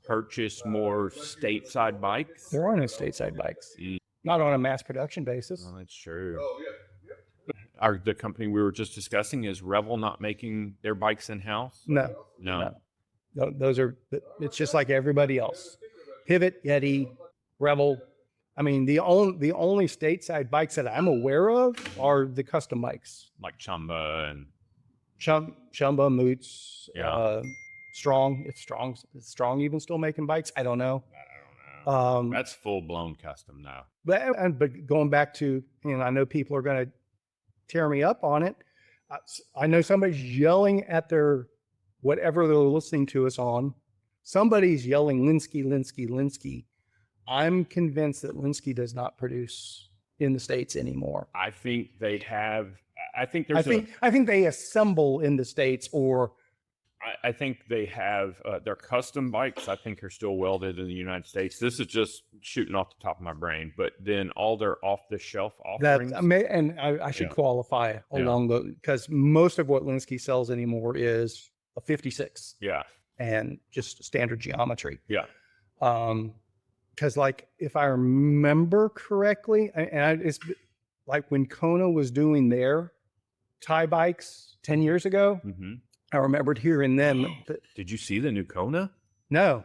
purchase more stateside bikes. There are no stateside bikes, not on a mass production basis. Oh, that's true. Oh, yeah. The company we were just discussing, is Revel not making their bikes in-house? No. Those are, it's just like everybody else. Pivot, Yeti, Revel. I mean, the only stateside bikes that I'm aware of are the custom bikes. Like Chumba and... Chumba, Moots, Yeah. Strong. Is Strong even still making bikes? I don't know. That's full-blown custom now. But going back to, I know people are going to tear me up on it. I know somebody's yelling at their, whatever they're listening to us on. Somebody's yelling Linsky. I'm convinced that Linsky does not produce in the States anymore. I think they have. I think they assemble in the States, or I think they have their custom bikes. I think are still welded in the United States. This is just shooting off the top of my brain, but then all their off-the-shelf offerings. I should qualify along because most of what Linsky sells anymore is a 56. Yeah, and just standard geometry. Yeah. Because like if I remember correctly, it's like when Kona was doing their Thai bikes 10 years ago. Mm-hmm. I remembered hearing them. Did you see the new Kona? No.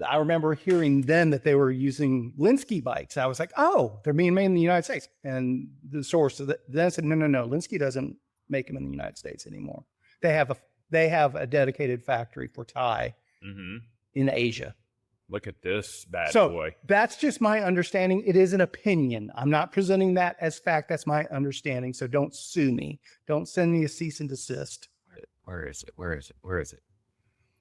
I remember hearing then that they were using Linsky bikes. I was like, oh, they're being made in the United States. And the source then said, no. Linsky doesn't make them in the United States anymore. They have a dedicated factory for Thai in Asia. Look at this bad boy. That's just my understanding. It is an opinion. I'm not presenting that as fact. That's my understanding. So don't sue me. Don't send me a cease and desist. Where is it?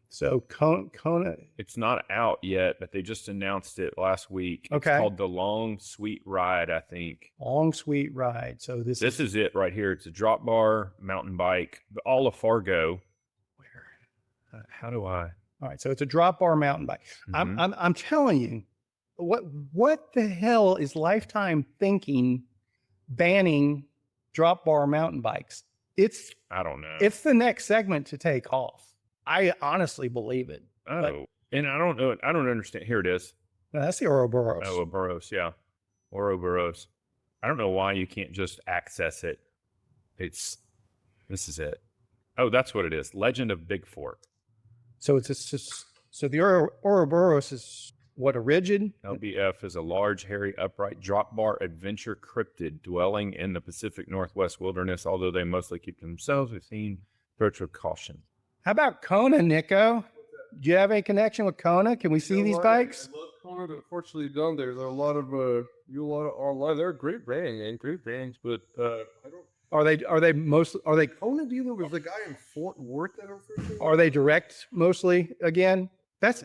So Kona. It's not out yet, but they just announced it last week. Okay. It's called the Long Sweet Ride, I think. Long Sweet Ride. So this is it right here. It's a drop bar mountain bike, all of Fargo. Where? How do I? All right. So it's a drop bar mountain bike. Mm-hmm. I'm telling you, what the hell is Lifetime thinking banning drop bar mountain bikes? I don't know. It's the next segment to take off. I honestly believe it. Oh, and I don't know. I don't understand. Here it is. No, that's the Ouroboros. Oh, Ouroboros, yeah. Ouroboros. I don't know why you can't just access it. This is it. Oh, that's what it is. Legend of Big Fork. So so the Ouroboros is what, a rigid? LBF is a large, hairy, upright drop bar adventure cryptid dwelling in the Pacific Northwest wilderness. Although they mostly keep to themselves, we've seen approach with caution. How about Kona, Nico? Do you have any connection with Kona? Can we see these bikes? I love Kona, but unfortunately, down there's a lot of online. They're great brands, but I don't. Are they Kona dealer was the guy in Fort Worth that are they direct mostly again? That's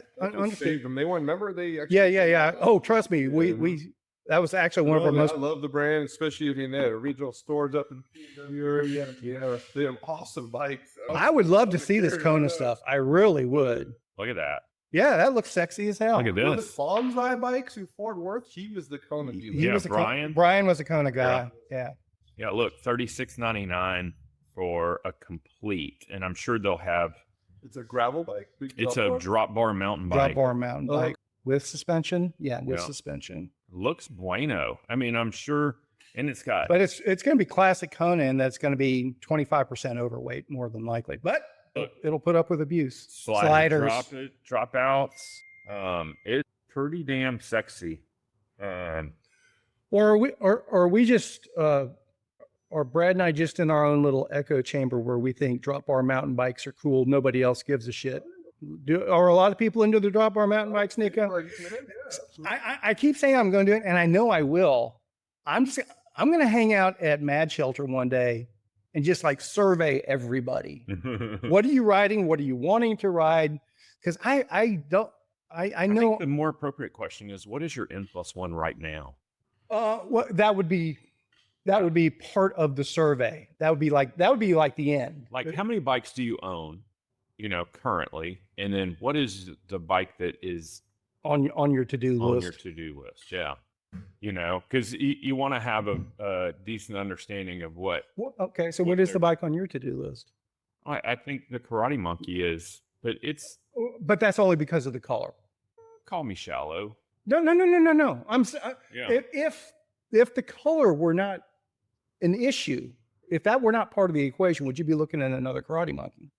saved them. They won. Remember they? Yeah. Oh, trust me, we that was actually one of our most. I love the brand, especially if you had regional stores up in area. Yeah, they're awesome bikes. I would love to see this Kona stuff. I really would. Look at that. Yeah, that looks sexy as hell. Look at The this. Fonzai bikes in Fort Worth. He was the Kona dealer. Yeah, Brian. Brian was a Kona guy. Yeah. Yeah, look, $36.99 for a complete, and I'm sure they'll have. It's a gravel bike. It's a drop bar mountain bike. Drop bar mountain bike with suspension. Yeah, with suspension. Looks bueno. I mean, I'm sure, and it's got. But it's going to be classic Kona, and that's going to be 25% overweight, more than likely. But it'll put up with abuse. Sliders, dropouts. It's pretty damn sexy. Or are we just or Brad and I just in our own little echo chamber where we think drop bar mountain bikes are cool? Nobody else gives a shit. Are a lot of people into the drop bar mountain bikes, Nico? I keep saying I'm going to do it, and I know I will. I'm going to hang out at Mad Shelter one day and just like survey everybody. What are you riding? What are you wanting to ride? Because I know. I think the more appropriate question is, what is your N+1 right now? That would be part of the survey. That would be like the end. Like, how many bikes do you own? currently, and then what is the bike that is on your to-do on list. your to-do list? Yeah. Because you want to have a decent understanding of what. Okay, so what is the bike on your to-do list? I think the Karate Monkey is, but it's. But that's only because of the color. Call me shallow. No. Yeah. If the color were not an issue, if that were not part of the equation, would you be looking at another Karate Monkey?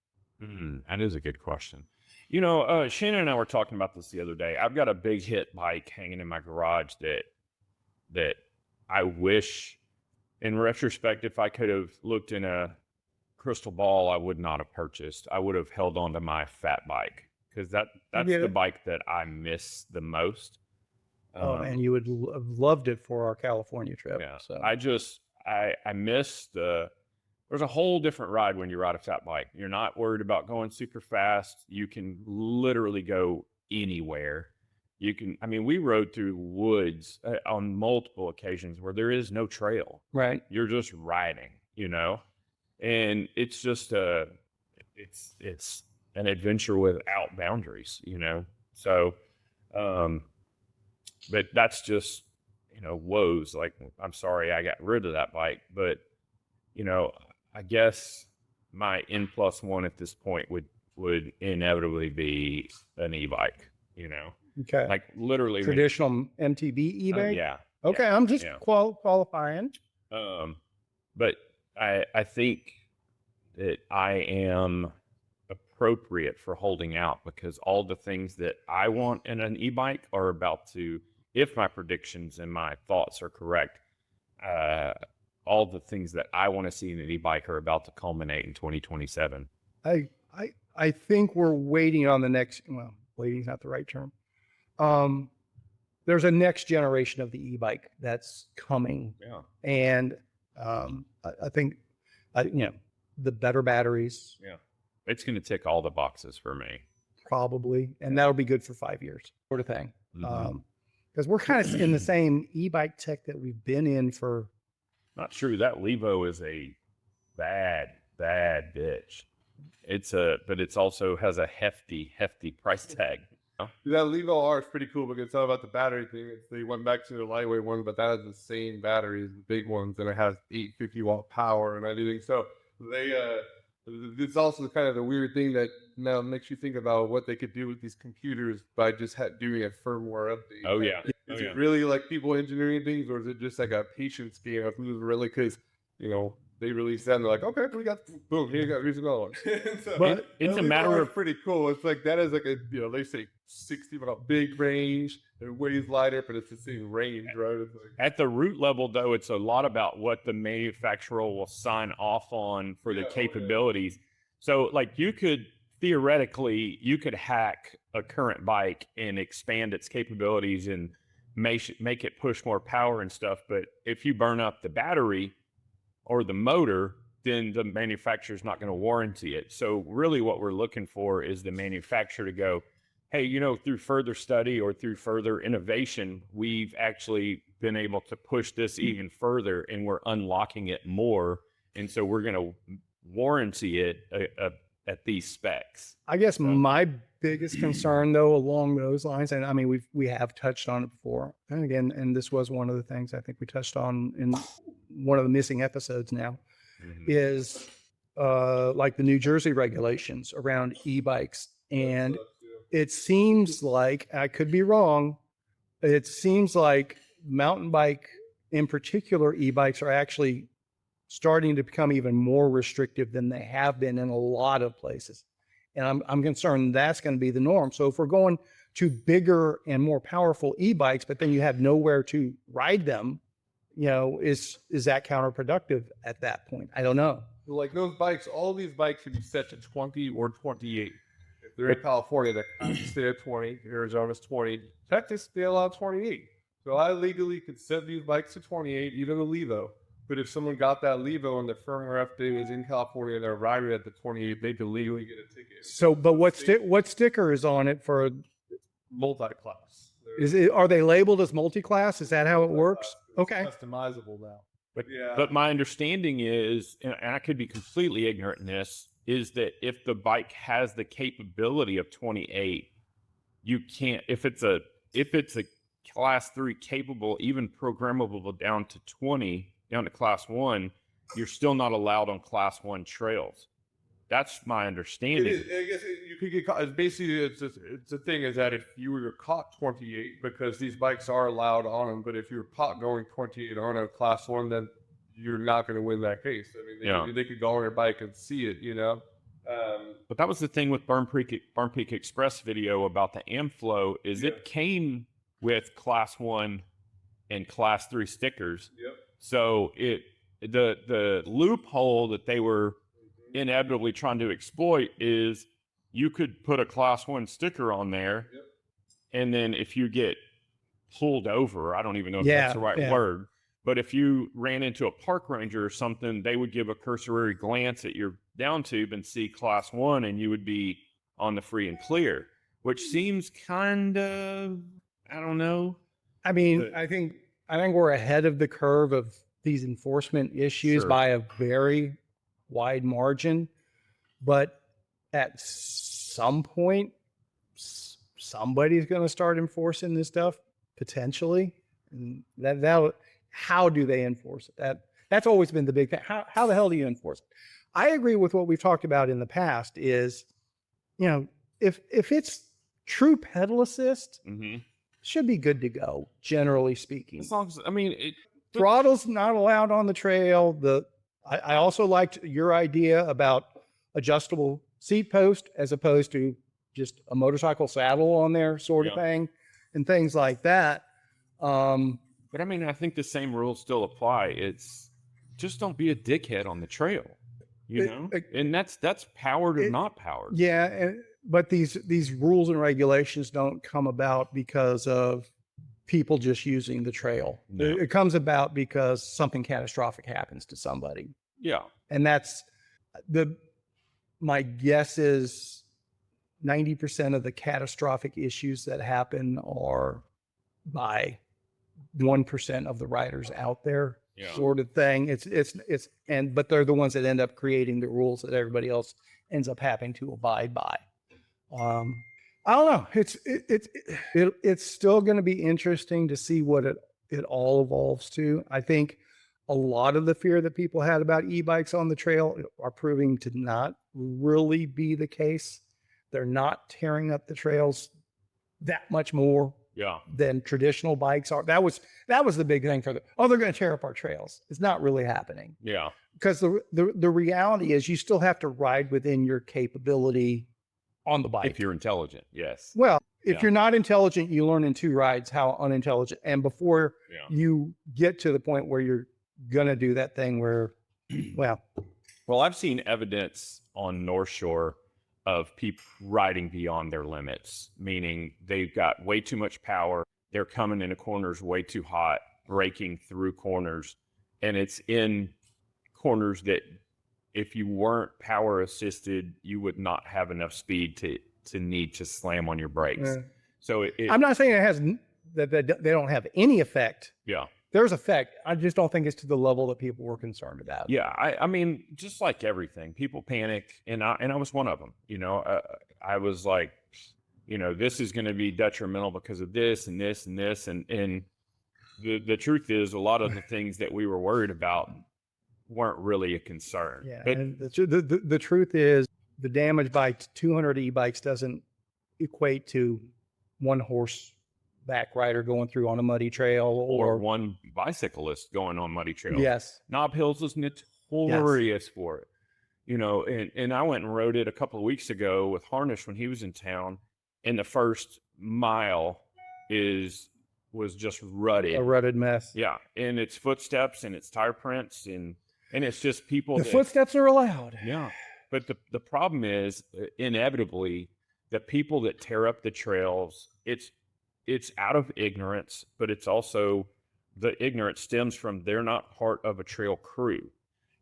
That is a good question. Shannon and I were talking about this the other day. I've got a big hit bike hanging in my garage that I wish, in retrospect, if I could have looked in a crystal ball, I would not have purchased. I would have held on to my fat bike, because that's the bike that I miss the most. And you would have loved it for our California trip. Yeah. So I miss there's a whole different ride when you ride a fat bike. You're not worried about going super fast. You can literally go anywhere. We rode through woods on multiple occasions where there is no trail. Right. You're just riding, and it's just it's an adventure without boundaries, So, but that's just, woes. Like, I'm sorry I got rid of that bike, but, I guess my N+1 at this point would inevitably be an e-bike, Okay. like literally Traditional MTB eBay? yeah. Okay, yeah, I'm just yeah. qualifying. But I think that I am appropriate for holding out, because all the things that I want in an e-bike are about to, if my predictions and my thoughts are correct, all the things that I want to see in an e-bike are about to culminate in 2027. I think we're waiting on the next, well, waiting is not the right term. There's a next generation of the e-bike that's coming. Yeah. And I think, the better batteries. Yeah. It's going to tick all the boxes for me. Probably. And that'll be good for 5 years, sort of thing. Mm-hmm. Because we're kind of in the same e-bike tech that we've been in for. Not true. That Levo is a bad bitch. But it's also has a hefty price tag. That Levo R is pretty cool, because it's all about the battery thing. They went back to the lightweight one, but that has the same battery as the big ones, and it has 850 watt power and everything. So it's also kind of the weird thing that now makes you think about what they could do with these computers by just doing a firmware update. Oh yeah. Is it really like people engineering things, or is it just like a patience game of who's really, because they release that and they're like, okay, we got, boom, here's another one. So, but it's a matter of pretty cool. It's like, that is like a, they say 60, but a big range. It weighs lighter, but it's the same range, right? It's like, at the root level, though, it's a lot about what the manufacturer will sign off on for the capabilities. So, like, you could hack a current bike and expand its capabilities and make it push more power and stuff. But if you burn up the battery or the motor, then the manufacturer's not going to warranty it. So really what we're looking for is the manufacturer to go, hey, through further study or through further innovation, we've actually been able to push this even further, and we're unlocking it more. And so we're going to warranty it at these specs. I guess my biggest concern, though, along those lines, and I mean, we have touched on it before, and again, and this was one of the things I think we touched on in one of the missing episodes now, is like the New Jersey regulations around e-bikes. And it seems like, I could be wrong, it seems like mountain bike, in particular e-bikes, are actually starting to become even more restrictive than they have been in a lot of places. And I'm concerned that's going to be the norm. So if we're going to bigger and more powerful e-bikes, but then you have nowhere to ride them, is that counterproductive at that point? I don't know. like those bikes, all these bikes can be set to 20 or 28. If they're in California, they stay at 20. Arizona's 20. Texas, they allow 28. So I legally could set these bikes to 28, even the Levo. But if someone got that Levo and the firmware update was in California and they're riding at the 28, they could legally get a ticket. So, but what sticker is on it for Multi-class. Are they labeled as multi-class? Is that how it works? Okay. Customizable now. But my understanding is, and I could be completely ignorant in this, is that if the bike has the capability of 28, you can't, if it's a class 3 capable, even programmable down to 20, down to class 1, you're still not allowed on class 1 trails. That's my understanding. I guess you could get caught. Basically, it's the thing is that if you were caught 28, because these bikes are allowed on them, but if you're caught going 28 on a class 1, then you're not going to win that case. I mean, they could go on their bike and see it, you know. But that was the thing with Burn Peak Express video about the Amflow is it came with class 1 and class 3 stickers. Yep. So the loophole that they were inevitably trying to exploit is you could put a class 1 sticker on there, and then if you get pulled over, I don't even know if that's the right word, but if you ran into a park ranger or something, they would give a cursory glance at your down tube and see class 1, and you would be on the free and clear, which seems kind of, I don't know. I mean, I think we're ahead of the curve of these enforcement issues by a very wide margin, but at some point, somebody's going to start enforcing this stuff potentially, and that how do they enforce it? That's always been the big thing. How the hell do you enforce it? I agree with what we've talked about in the past. Is, you know, if it's true pedal assist, should be good to go. Generally speaking, as long as throttle's not allowed on the trail. I also liked your idea about adjustable seat post as opposed to just a motorcycle saddle on there sort of thing, and things like that. But I mean, I think the same rules still apply. It's just don't be a dickhead on the trail, you know? And that's powered or not powered. Yeah, but these rules and regulations don't come about because of people just using the trail. No. It comes about because something catastrophic happens to somebody. Yeah. And that's my guess is 90% of the catastrophic issues that happen are by 1% of the riders out there, sort of thing. But they're the ones that end up creating the rules that everybody else ends up having to abide by. I don't know. It's still going to be interesting to see what it all evolves to. I think a lot of the fear that people had about e-bikes on the trail are proving to not really be the case. They're not tearing up the trails that much more than traditional bikes are. That was the big thing they're going to tear up our trails. It's not really happening. Yeah. Because the reality is you still have to ride within your capability on the bike. If you're intelligent, yes. Well, if you're not intelligent, you learn in 2 rides how unintelligent. And before you get to the point where you're going to do that thing where, well, I've seen evidence on North Shore of people riding beyond their limits, meaning they've got way too much power. They're coming into corners way too hot, braking through corners. And it's in corners that if you weren't power assisted, you would not have enough speed to need to slam on your brakes. So I'm not saying it has that they don't have any effect. Yeah. There's effect. I just don't think it's to the level that people were concerned about. Yeah. I mean, just like everything, people panic, and I was one of them. You know, I was like, you know, this is going to be detrimental because of this and this and this. And the truth is, a lot of the things that we were worried about weren't really a concern. Yeah. But and the truth is, the damage by 200 e-bikes doesn't equate to 1 horseback rider going through on a muddy trail or 1 bicyclist going on muddy trails. Yes. Knob Hills is notorious for it. You know, and I went and rode it a couple of weeks ago with Harnish when he was in town, and the first mile was just rutted. A rutted mess. Yeah. And it's footsteps and it's tire prints and it's just people. The footsteps are allowed. Yeah. But the problem is, inevitably, the people that tear up the trails, it's out of ignorance, but it's also the ignorance stems from they're not part of a trail crew.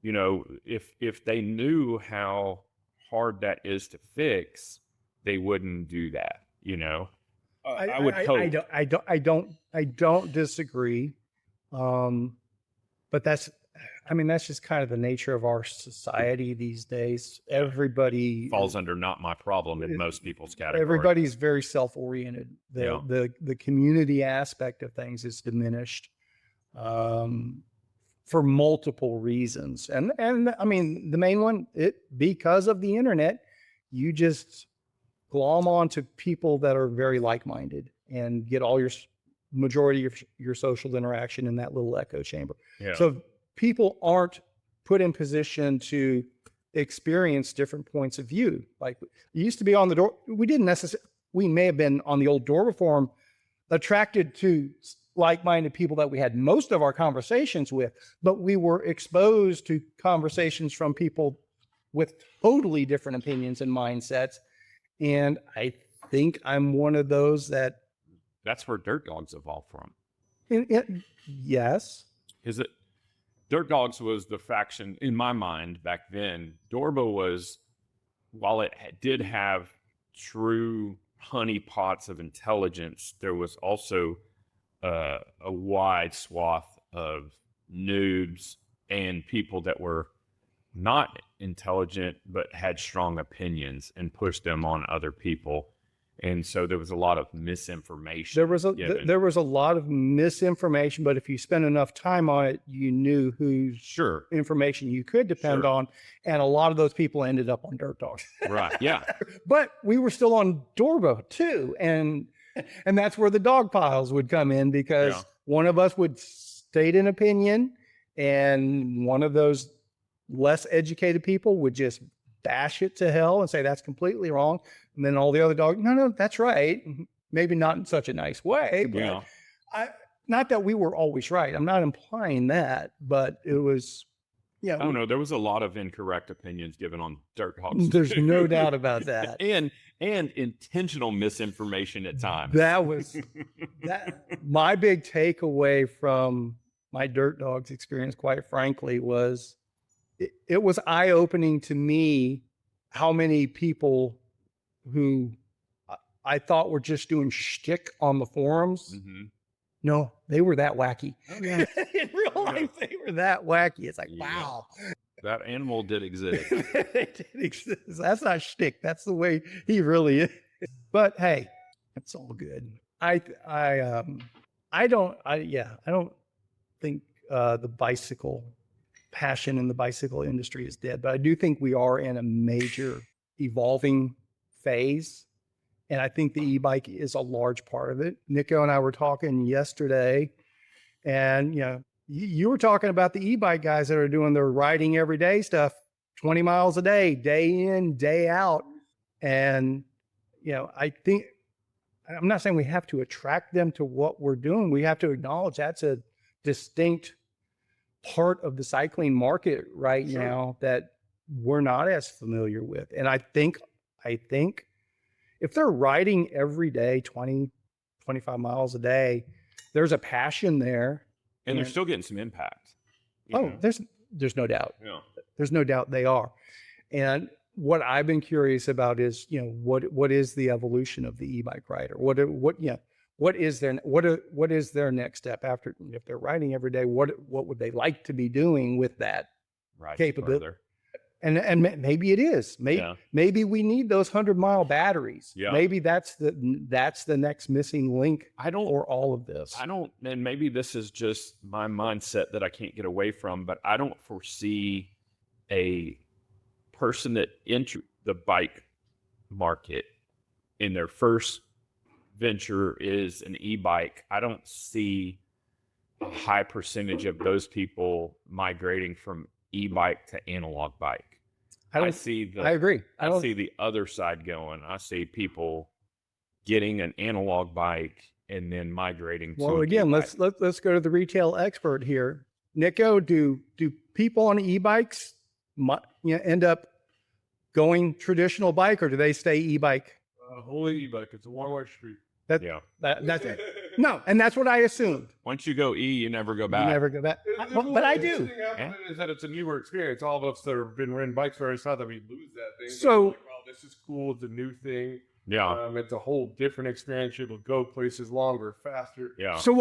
You know, if they knew how hard that is to fix, they wouldn't do that, you know. I would hope. I don't disagree. But that's I mean, that's just kind of the nature of our society these days. Everybody Falls under not my problem in most people's category. Everybody's very self-oriented. The community aspect of things is diminished for multiple reasons. And I mean, the main one, because of the internet, you just glom onto people that are very like-minded and get all your majority of your social interaction in that little echo chamber. Yeah. So people aren't put in position to experience different points of view. Like it used to be on the door. We didn't necessarily, we may have been on the old Dorba forum attracted to like-minded people that we had most of our conversations with, but we were exposed to conversations from people with totally different opinions and mindsets. And I think I'm one of those that's where Dirt Dogs evolved from. Yes. Is it? Dirt Dogs was the faction in my mind back then. Dorba was, while it did have true honeypots of intelligence, there was also a wide swath of noobs and people that were not intelligent but had strong opinions and pushed them on other people. And so there was a lot of misinformation. There was a lot of misinformation, but if you spent enough time on it, you knew whose information you could depend on. And a lot of those people ended up on Dirt Dogs. Right. Yeah. But we were still on Dorba too. And that's where the dog piles would come in, because one of us would state an opinion and one of those less educated people would just bash it to hell and say that's completely wrong. And then all the other dogs, no, that's right. Maybe not in such a nice way, but not that we were always right. I'm not implying that, but it was, I don't know. There was a lot of incorrect opinions given on Dirt Dogs. There's no doubt about that. and intentional misinformation at times. That was my big takeaway from my Dirt Dogs experience, quite frankly, was it was eye-opening to me how many people who I thought were just doing shtick on the forums. Mm-hmm. No, they were that wacky. Oh, yeah. In real life, they were that wacky. It's like, wow. That animal did exist. It did exist. That's not shtick. That's the way he really is. But hey, it's all good. I don't think the bicycle passion in the bicycle industry is dead, but I do think we are in a major evolving phase. And I think the e-bike is a large part of it. Nico and I were talking yesterday, and you were talking about the e-bike guys that are doing their riding every day stuff, 20 miles a day in, day out. And, I think, I'm not saying we have to attract them to what we're doing. We have to acknowledge that's a distinct part of the cycling market right now that we're not as familiar with. And I think if they're riding every day, 20, 25 miles a day, there's a passion there. And they're still getting some impact. There's no doubt. Yeah. There's no doubt they are. And what I've been curious about is, what is the evolution of the e-bike rider? What is their next step after, if they're riding every day, what would they like to be doing with that capability? Further. And maybe it is. Maybe we need those 100-mile batteries. Yeah. Maybe that's the next missing link for all of this. And maybe this is just my mindset that I can't get away from, but I don't foresee a person that entered the bike market in their first venture is an e-bike. I don't see a high percentage of those people migrating from e-bike to analog bike. I agree. I see the other side going. I see people getting an analog bike and then migrating to again, let's go to the retail expert here. Nico, do people on e-bikes end up going traditional bike, or do they stay e-bike? Wholly e-bike. It's a one-way street. That's it. No, and that's what I assumed. Once you go you never go back. You never go back. But I do. Is that it's a newer experience. All of us that have been riding bikes for us, not that we lose that thing. So, like, this is cool. It's a new thing. Yeah. It's a whole different experience. You'll go places longer, faster. Yeah. So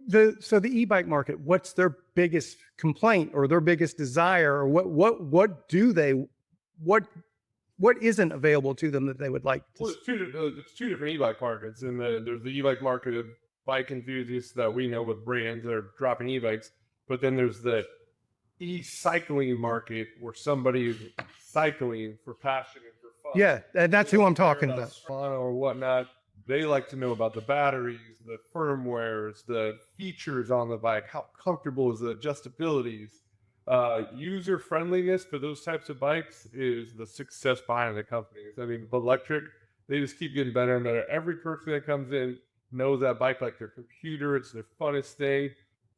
the e-bike market, what's their biggest complaint or their biggest desire, or what isn't available to them that they would like to? Well, it's two different e-bike markets, and there's the e-bike market of bike enthusiasts that we know with brands that are dropping e-bikes, but then there's the e-cycling market where somebody is cycling for passion and for fun. Yeah, and that's who I'm talking about. Fun or whatnot. They like to know about the batteries, the firmwares, the features on the bike, how comfortable is the adjustabilities. User friendliness for those types of bikes is the success behind the companies. I mean, electric, they just keep getting better and better. Every person that comes in knows that bike like their computer. It's their funnest thing.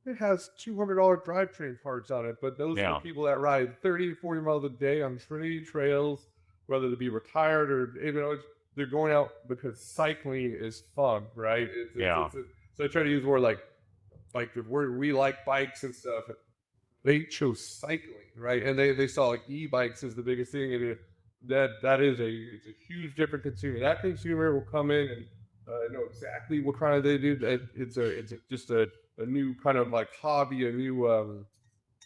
It has $200 drivetrain parts on it, but those are people that ride 30 to 40 miles a day on Trinity trails, whether they be retired or they're going out because cycling is fun, right? So I try to use more like the word we like bikes and stuff. They chose cycling, right? And they saw like e-bikes as the biggest thing, and that is it's a huge different consumer. That consumer will come in and know exactly what kind of they do. It's just a new kind of like hobby, a new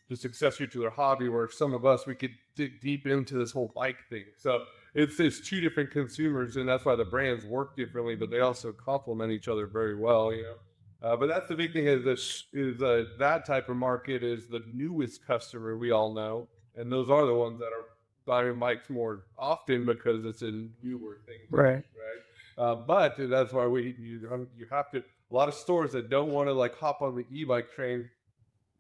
just accessory to their hobby. Where some of us we could dig deep into this whole bike thing. So it's two different consumers, and that's why the brands work differently, but they also complement each other very well, you know. But that's the big thing is that type of market is the newest customer we all know, and those are the ones that are buying bikes more often because it's a newer thing, right? But that's why you have to. A lot of stores that don't want to like hop on the e-bike train,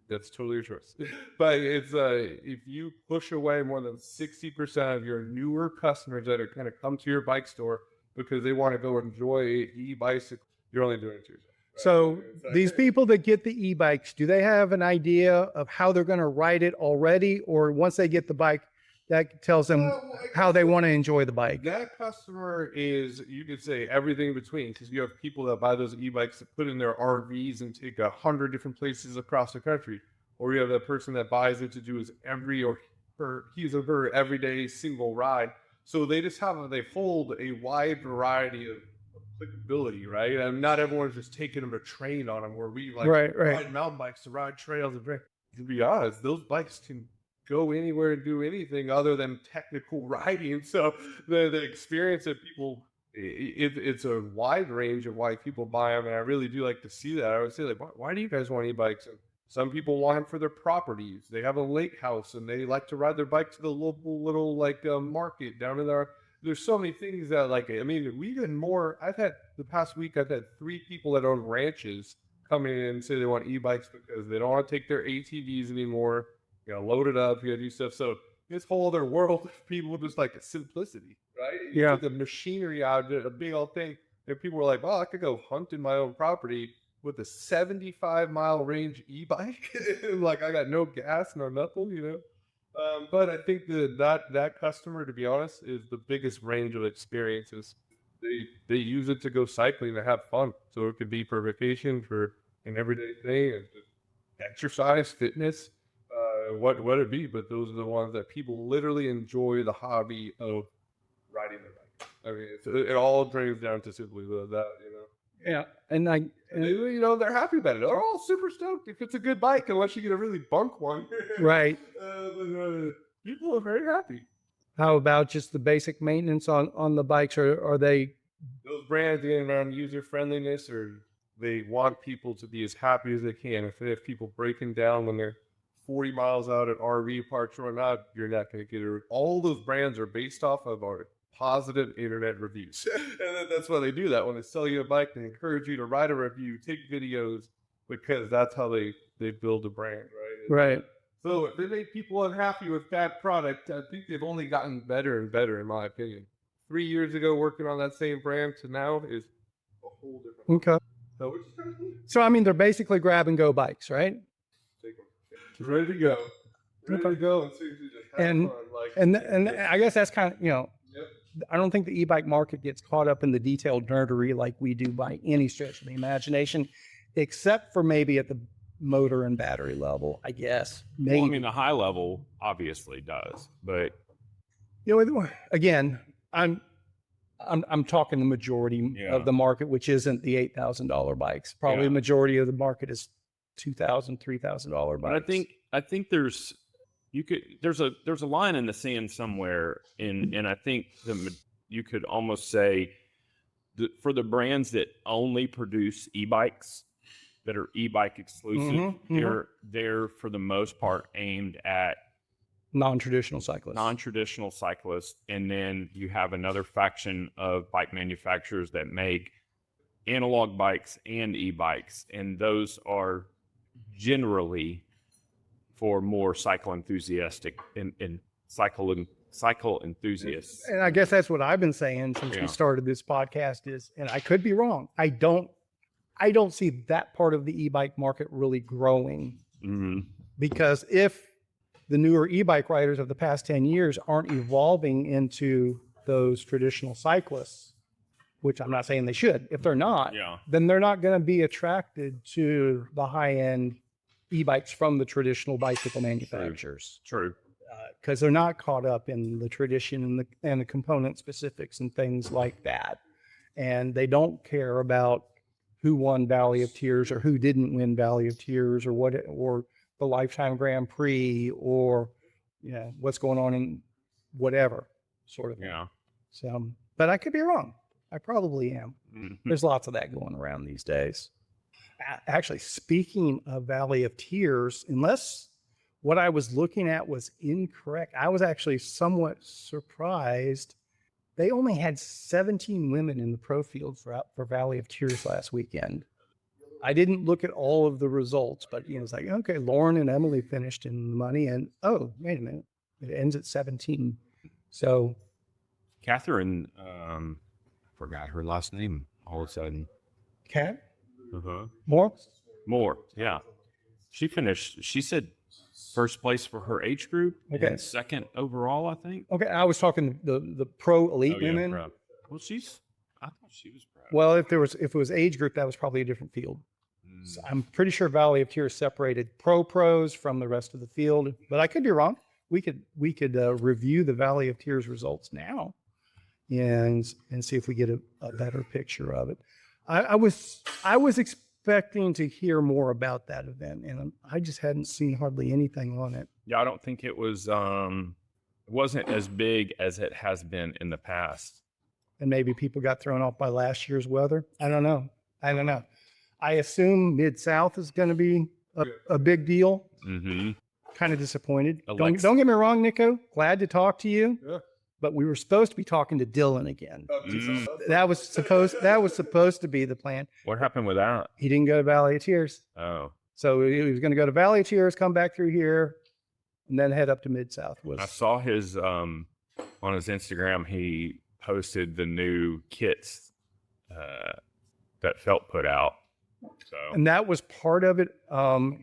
that's totally your choice. But it's if you push away more than 60% of your newer customers that are kind of come to your bike store because they want to go enjoy e-bicycle, you're only doing it to yourself. Right? So these people that get the e-bikes, do they have an idea of how they're going to ride it already, or once they get the bike, that tells them how they want to enjoy the bike? That customer is, you could say, everything in between, because you have people that buy those e-bikes that put in their RVs and take 100 different places across the country. Or you have that person that buys it to do his his or her everyday single ride. So they hold a wide variety of applicability, right? And not everyone's just taking them to train on them, where we ride mountain bikes to ride trails. To be honest, those bikes can go anywhere and do anything other than technical riding. So the experience that people, it's a wide range of why people buy them, and I really do like to see that. I would say, like, why do you guys want e-bikes? And some people want them for their properties. They have a lake house and they like to ride their bike to the local little market down in there. There's so many things that we get more. The past week I've had 3 people that own ranches come in and say they want e-bikes because they don't want to take their ATVs anymore. You gotta load it up, you gotta do stuff. So this whole other world of people just like simplicity, right? You took the machinery out of it, a big old thing. And people were like, well, I could go hunt in my own property with a 75-mile range e-bike. Like, I got no gas, no nothing, you know? But I think that customer, to be honest, is the biggest range of experiences. They use it to go cycling to have fun. So it could be for vacation, for an everyday thing, and just exercise, fitness. What it be, but those are the ones that people literally enjoy the hobby of riding their bike. I mean, it all brings down to simply that, you know. Yeah, and they're happy about it. They're all super stoked if it's a good bike, unless you get a really bunk one. Right. People are very happy. How about just the basic maintenance on the bikes? Or are they? Those brands getting around user friendliness, or they want people to be as happy as they can. If they have people breaking down when they're 40 miles out at RV parks or not, you're not going to get it. All those brands are based off of our positive internet reviews. And that's why they do that. When they sell you a bike, they encourage you to write a review, take videos, because that's how they build a brand, right? Right. So if they make people unhappy with that product, I think they've only gotten better and better, in my opinion. 3 years ago, working on that same brand to now is a whole different. Okay. So which is kind of cool. So I mean, they're basically grab and go bikes, right? Ready to go. Ready to go and seriously just have fun. And I guess that's kind of, I don't think the e-bike market gets caught up in the detailed nerdery like we do by any stretch of the imagination, except for maybe at the motor and battery level, I guess. Maybe. Well, I mean, the high level obviously does, but again, I'm talking the majority of the market, which isn't the $8,000 bikes. Probably the majority of the market is $2,000, $3,000 bikes. But I think there's a line in the sand somewhere, and I think you could almost say for the brands that only produce e-bikes that are e-bike exclusive, they're for the most part aimed at non-traditional cyclists. And then you have another faction of bike manufacturers that make analog bikes and e-bikes, and those are generally for more cycle enthusiastic and cycle enthusiasts. And I guess that's what I've been saying since we started this podcast is, and I could be wrong, I don't see that part of the e-bike market really growing. Because if the newer e-bike riders of the past 10 years aren't evolving into those traditional cyclists, which I'm not saying they should, if they're not, then they're not going to be attracted to the high-end e-bikes from the traditional bicycle manufacturers. True. Because they're not caught up in the tradition and the component specifics and things like that. And they don't care about who won Valley of Tears or who didn't win Valley of Tears or the Lifetime Grand Prix or what's going on in whatever sort of thing. So, but I could be wrong. I probably am. There's lots of that going around these days. Actually, speaking of Valley of Tears, unless what I was looking at was incorrect, I was actually somewhat surprised. They only had 17 women in the pro field for Valley of Tears last weekend. I didn't look at all of the results, but it's like, okay, Lauren and Emily finished in the money, and oh, wait a minute, it ends at 17. So, Catherine, forgot her last name all of a sudden. Cat? More? Yeah. She finished. She said first place for her age group. Okay. And second overall, I think. Okay, I was talking the pro elite women. Pro. Well, I thought she was pro. Well, if it was age group, that was probably a different field. So I'm pretty sure Valley of Tears separated pros from the rest of the field, but I could be wrong. We could review the Valley of Tears results now, and see if we get a better picture of it. I was expecting to hear more about that event, and I just hadn't seen hardly anything on it. Yeah, I don't think it was. It wasn't as big as it has been in the past. And maybe people got thrown off by last year's weather. I don't know. I assume Mid-South is going to be a big deal. Kind of disappointed. Don't get me wrong, Nico. Glad to talk to you. Yeah. But we were supposed to be talking to Dylan again. That was supposed to be the plan. What happened with that? He didn't go to Valley of Tears. Oh. So he was going to go to Valley of Tears, come back through here, and then head up to Mid-South. I saw his on his Instagram. He posted the new kits that Felt put out. So. And that was part of it.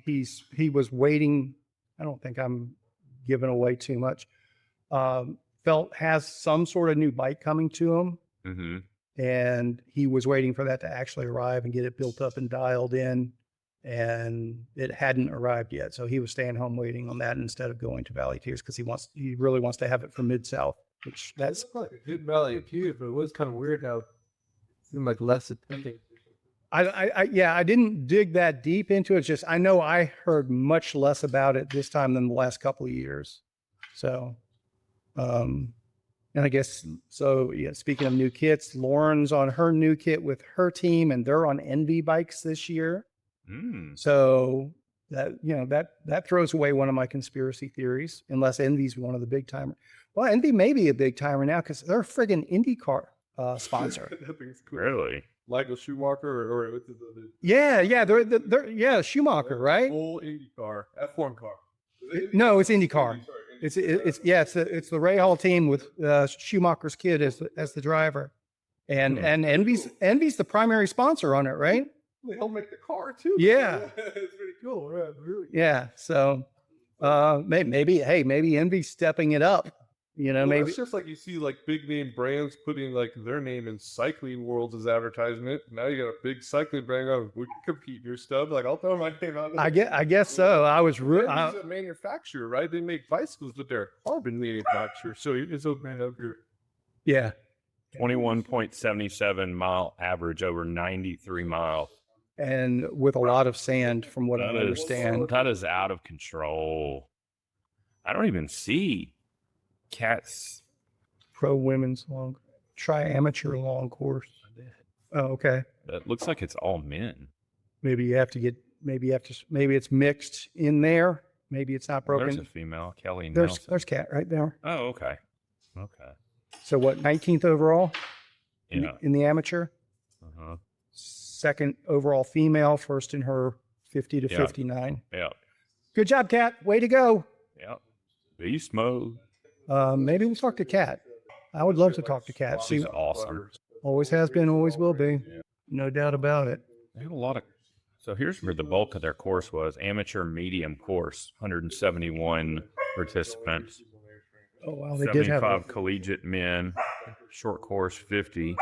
He was waiting. I don't think I'm giving away too much. Felt has some sort of new bike coming to him, and he was waiting for that to actually arrive and get it built up and dialed in, and it hadn't arrived yet. So he was staying home waiting on that instead of going to Valley Tears because he really wants to have it for Mid-South, which that's like a good Valley of Tears, but it was kind of weird how it seemed like less attending. I didn't dig that deep into it. It's just I know I heard much less about it this time than the last couple of years. So, and I guess so. Yeah. Speaking of new kits, Lauren's on her new kit with her team, and they're on Envy bikes this year. So that throws away one of my conspiracy theories, unless Envy's one of the big timer. Well, Envy may be a big timer now because they're a friggin' IndyCar sponsor. That thing's cool. Really? Michael Schumacher or what's his other? They're Schumacher, right? Full IndyCar, F1 car. No, it's IndyCar. It's the Ray Hall team with Schumacher's kid as the driver, and Envy's the primary sponsor on it, right? They help make the car too. Yeah, it's pretty cool. Yeah, really. Yeah, so maybe Envy's stepping it up. Maybe it's just like you see like big name brands putting like their name in cycling worlds as advertisement. Now you got a big cycling brand going, we can compete in your stuff. Like I'll throw my name out there. I guess so. I was a manufacturer, right? They make bicycles, but they're carbon manufacturer. So it's open up here. Yeah. 21.77 mile average over 93 miles. And with a lot of sand, from what I understand. That is out of control. I don't even see cats. Pro women's long, try amateur long course. Oh, okay. It looks like it's all men. Maybe it's mixed in there. Maybe it's not broken. There's a female, Kelly There's Nelson. cat right there. Oh, okay. Okay. So what, 19th overall Yeah. in the amateur? Uh-huh. Second overall female, first in her 50 to Yeah. 59. Yeah. Good job, Kat. Way to go. Yeah. Beast mode. Maybe we'll talk to Kat. I would love to talk to Kat. She's She awesome. always has been, always will be. No doubt about it. They had a lot of. So here's where the bulk of their course was: amateur medium course, 171 participants. Oh, wow. They did have 75 collegiate men, short course 50,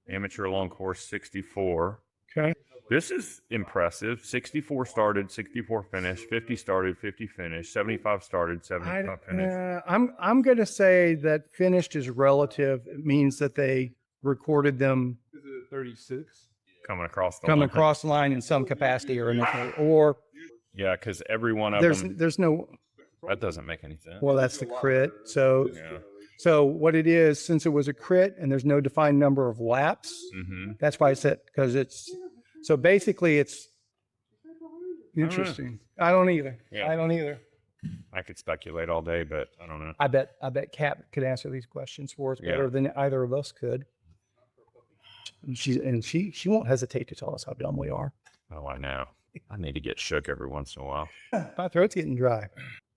amateur long course 64. Okay. This is impressive. 64 started, 64 finished, 50 started, 50 finished, 75 started, 75 finished. I'm going to say that finished is relative. It means that they recorded them Is it 36? Coming across the come line. across the line in some capacity or another. Or Yeah, because every one of there's them, no, that doesn't make any sense. well, that's the crit. So Yeah. So what it is, since it was a crit and there's no defined number of laps, Mm-hmm. that's why I said, because it's, so basically it's interesting. I don't either. Yeah. I don't either. I could speculate all day, but I don't know. I bet Kat could answer these questions for us better than either of us could. And she won't hesitate to tell us how dumb we are. Oh, I know. I need to get shook every once in a while. My throat's getting dry.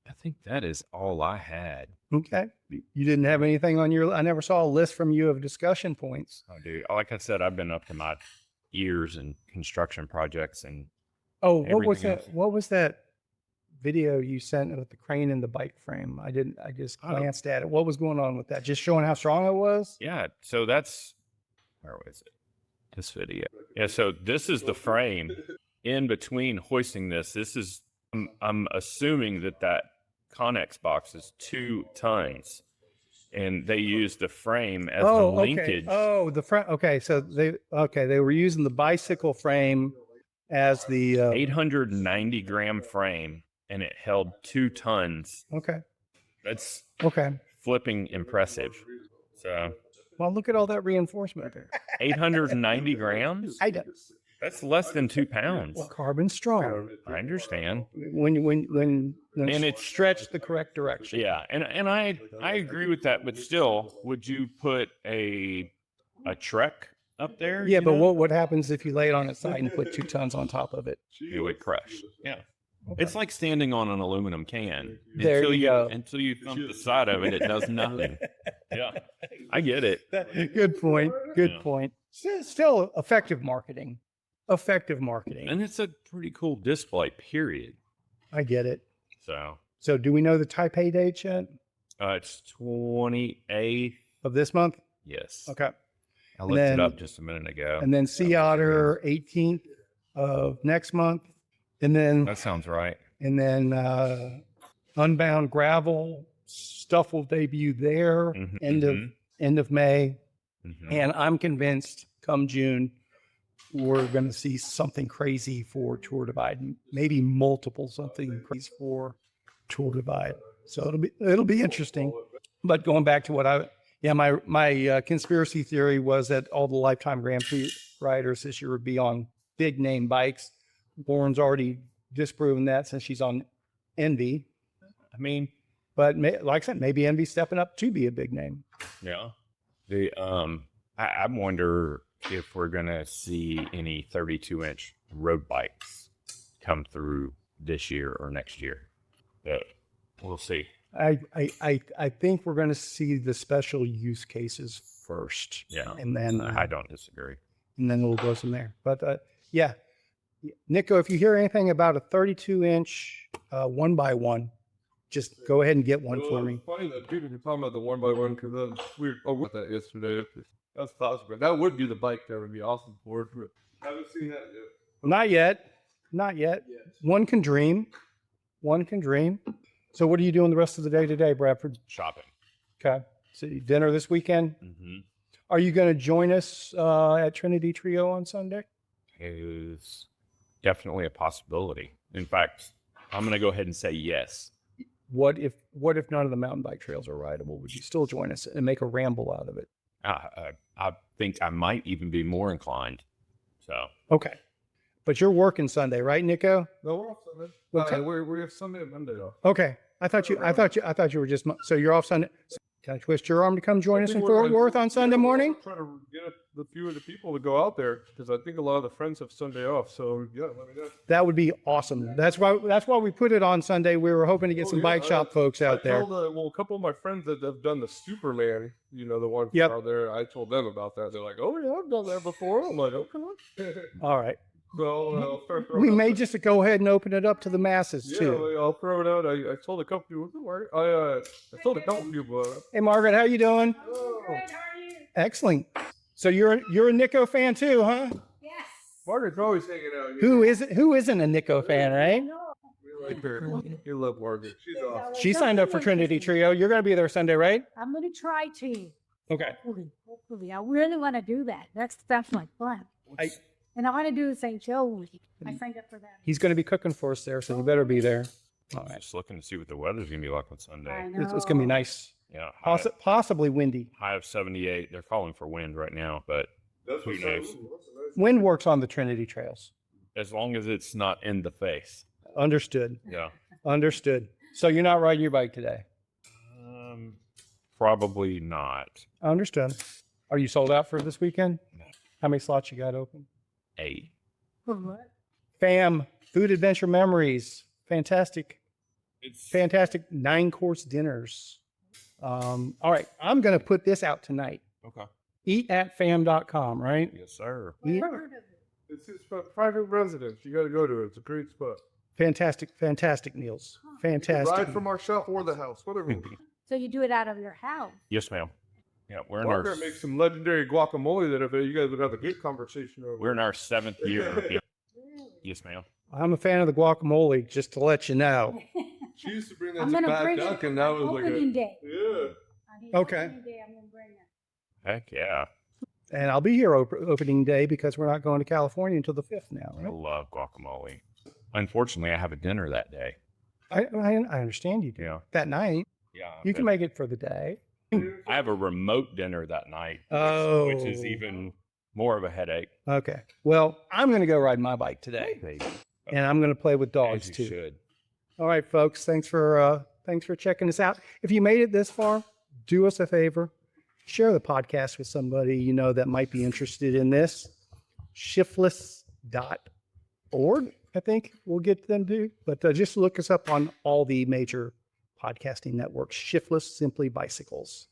I think that is all I had. Okay. You didn't have anything on your, I never saw a list from you of discussion points. I do. Like I said, I've been up to my ears in construction projects and Oh, what was Everything that? else. What was that video you sent with the crane and the bike frame? I just Oh. glanced at it. What was going on with that? Just showing how strong it was? yeah. So that's, where was it? This video. Yeah. So this is the frame in between hoisting this. This is, I'm assuming that Connex box is 2 tons and they use the frame as the linkage. Okay. Oh, the front. Okay. So they were using the bicycle frame as the, 890 gram frame and it held 2 tons. okay. That's Okay. flipping impressive. So Well, look at all that reinforcement there. 890 grams? I don't. That's less than 2 pounds. Carbon strong. I understand. When And it's stretched the correct direction. Yeah, and I agree with that, but still, would you put a Trek up there? Yeah, you but know? what happens if you lay it on its side and put 2 tons on top of it? It would crush. Yeah. It's like standing on an aluminum can. There you go. Until you thump the side of it, it does nothing. Yeah. I get it. Good point. Good Yeah. point. Still effective marketing. Effective marketing. And it's a pretty cool display, period. I get it. So Do we know the Taipei date yet it's 28th. of this month? Yes. Okay. I looked then- it up just a minute ago. And then Sea Otter 18th of next month. And then That sounds right. Unbound Gravel stuff will debut there Mhm, end of May. mhm. And I'm convinced come June, we're going to see something crazy for Tour Divide, maybe multiple something crazy for Tour Divide. So it'll be interesting. But going back to my conspiracy theory was that all the lifetime Grand Prix riders this year would be on big name bikes. Lauren's already disproven that since she's on Envy. I mean, But like I said, maybe Envy's stepping up to be a big name. yeah. I wonder if we're gonna see any 32-inch road bikes come through this year or next year. But we'll see. I think we're going to see the special use cases first. Yeah. And then I don't disagree. and then we'll go from there. But yeah, Nico, if you hear anything about a 32-inch 1x1, just go ahead and get one for me. It's funny that people are talking about the 1x1 because we were about that yesterday. That's possible. That would be the bike that would be awesome for it. I haven't seen that yet. Not yet. One can dream. So what are you doing the rest of the day today, Bradford? Shopping. Okay. So dinner this weekend? Mm-hmm. Are you going to join us at Trinity Trio on Sunday? Is definitely a possibility. In fact, I'm going to go ahead and say yes. What if none of the mountain bike trails are rideable? Would you still join us and make a ramble out of it? I think I might even be more inclined. So Okay. But you're working Sunday, right, Nico? No, we're off Sunday. Okay. We have Sunday and Monday off. Okay. I thought you were just, so you're off Sunday. Can I twist your arm to come join us in Fort Worth on Sunday morning? Try to get the few of the people to go out there because I think a lot of the friends have Sunday off. So yeah, let me know. That would be awesome. That's why we put it on Sunday. We were hoping to get some bike shop folks out there. A couple of my friends that have done the Superman, the ones out there, I told them about that. They're like, "Oh yeah, I've done that before." I'm like, "Okay." All right. So we may just go ahead and open it up to the masses too. I'll throw it out. I told a couple people. I told a couple people. Hey, Margaret, how you doing? Oh. Good, how are you? Excellent. So you're a Nico fan too, huh? Yes. Margaret's always hanging out. Who isn't a Nico fan, right? We like her. You love Margaret. She's awesome. She signed up for Trinity Trio. You're going to be there Sunday, right? I'm going to try to. Okay. Hopefully. I really want to do that. That's my plan. And I want to do the St. Joe week. I signed up for that. He's going to be cooking for us there, so you better be there. All right. Just looking to see what the weather's going to be like on I Sunday. know. It's going to be nice. Yeah. Possibly windy. High of 78. They're calling for wind right now, but who knows? Wind works on the Trinity trails. As long as it's not in the face. Understood. Yeah. Understood. So you're not riding your bike today? Probably not. Understood. Are you sold out for this weekend? No. How many slots you got open? 8. For what? FAM, Food Adventure Memories. Fantastic 9-course dinners. All right. I'm going to put this out tonight. Okay. Eatatfam.com, right? Yes, sir. Eat- Never heard of it. It's his private residence. You got to go to it. It's a great spot. Fantastic meals. Fantastic. Ride from our shop or the house, whatever. So you do it out of your house. Yes, ma'am. Yeah, we're in Margaret makes some legendary guacamole that if you guys would have a good conversation over. We're in our 7th year. Yeah. Really? Yes, ma'am. I'm a fan of the guacamole, just to let you know. She used to bring that I'm to going to Bad bring Duck, it and that on was like opening day. yeah. Okay. Opening day, I'm going to bring it. Heck yeah. And I'll be here opening day because we're not going to California until the 5th now. I Right? love guacamole. Unfortunately, I have a dinner that day. I understand you do. Yeah. That night, Yeah. you can make it for the day. I have a remote dinner that night, Oh. which is even more of a headache. Okay. Well, I'm going to go ride my bike today, Baby. and I'm going to play with dogs As you too. should. All right, folks. Thanks for checking us out. If you made it this far, do us a favor. Share the podcast with somebody you know that might be interested in this. ShiftLess.org, I think we'll get them to. But just look us up on all the major podcasting networks. ShiftLess, simply bicycles.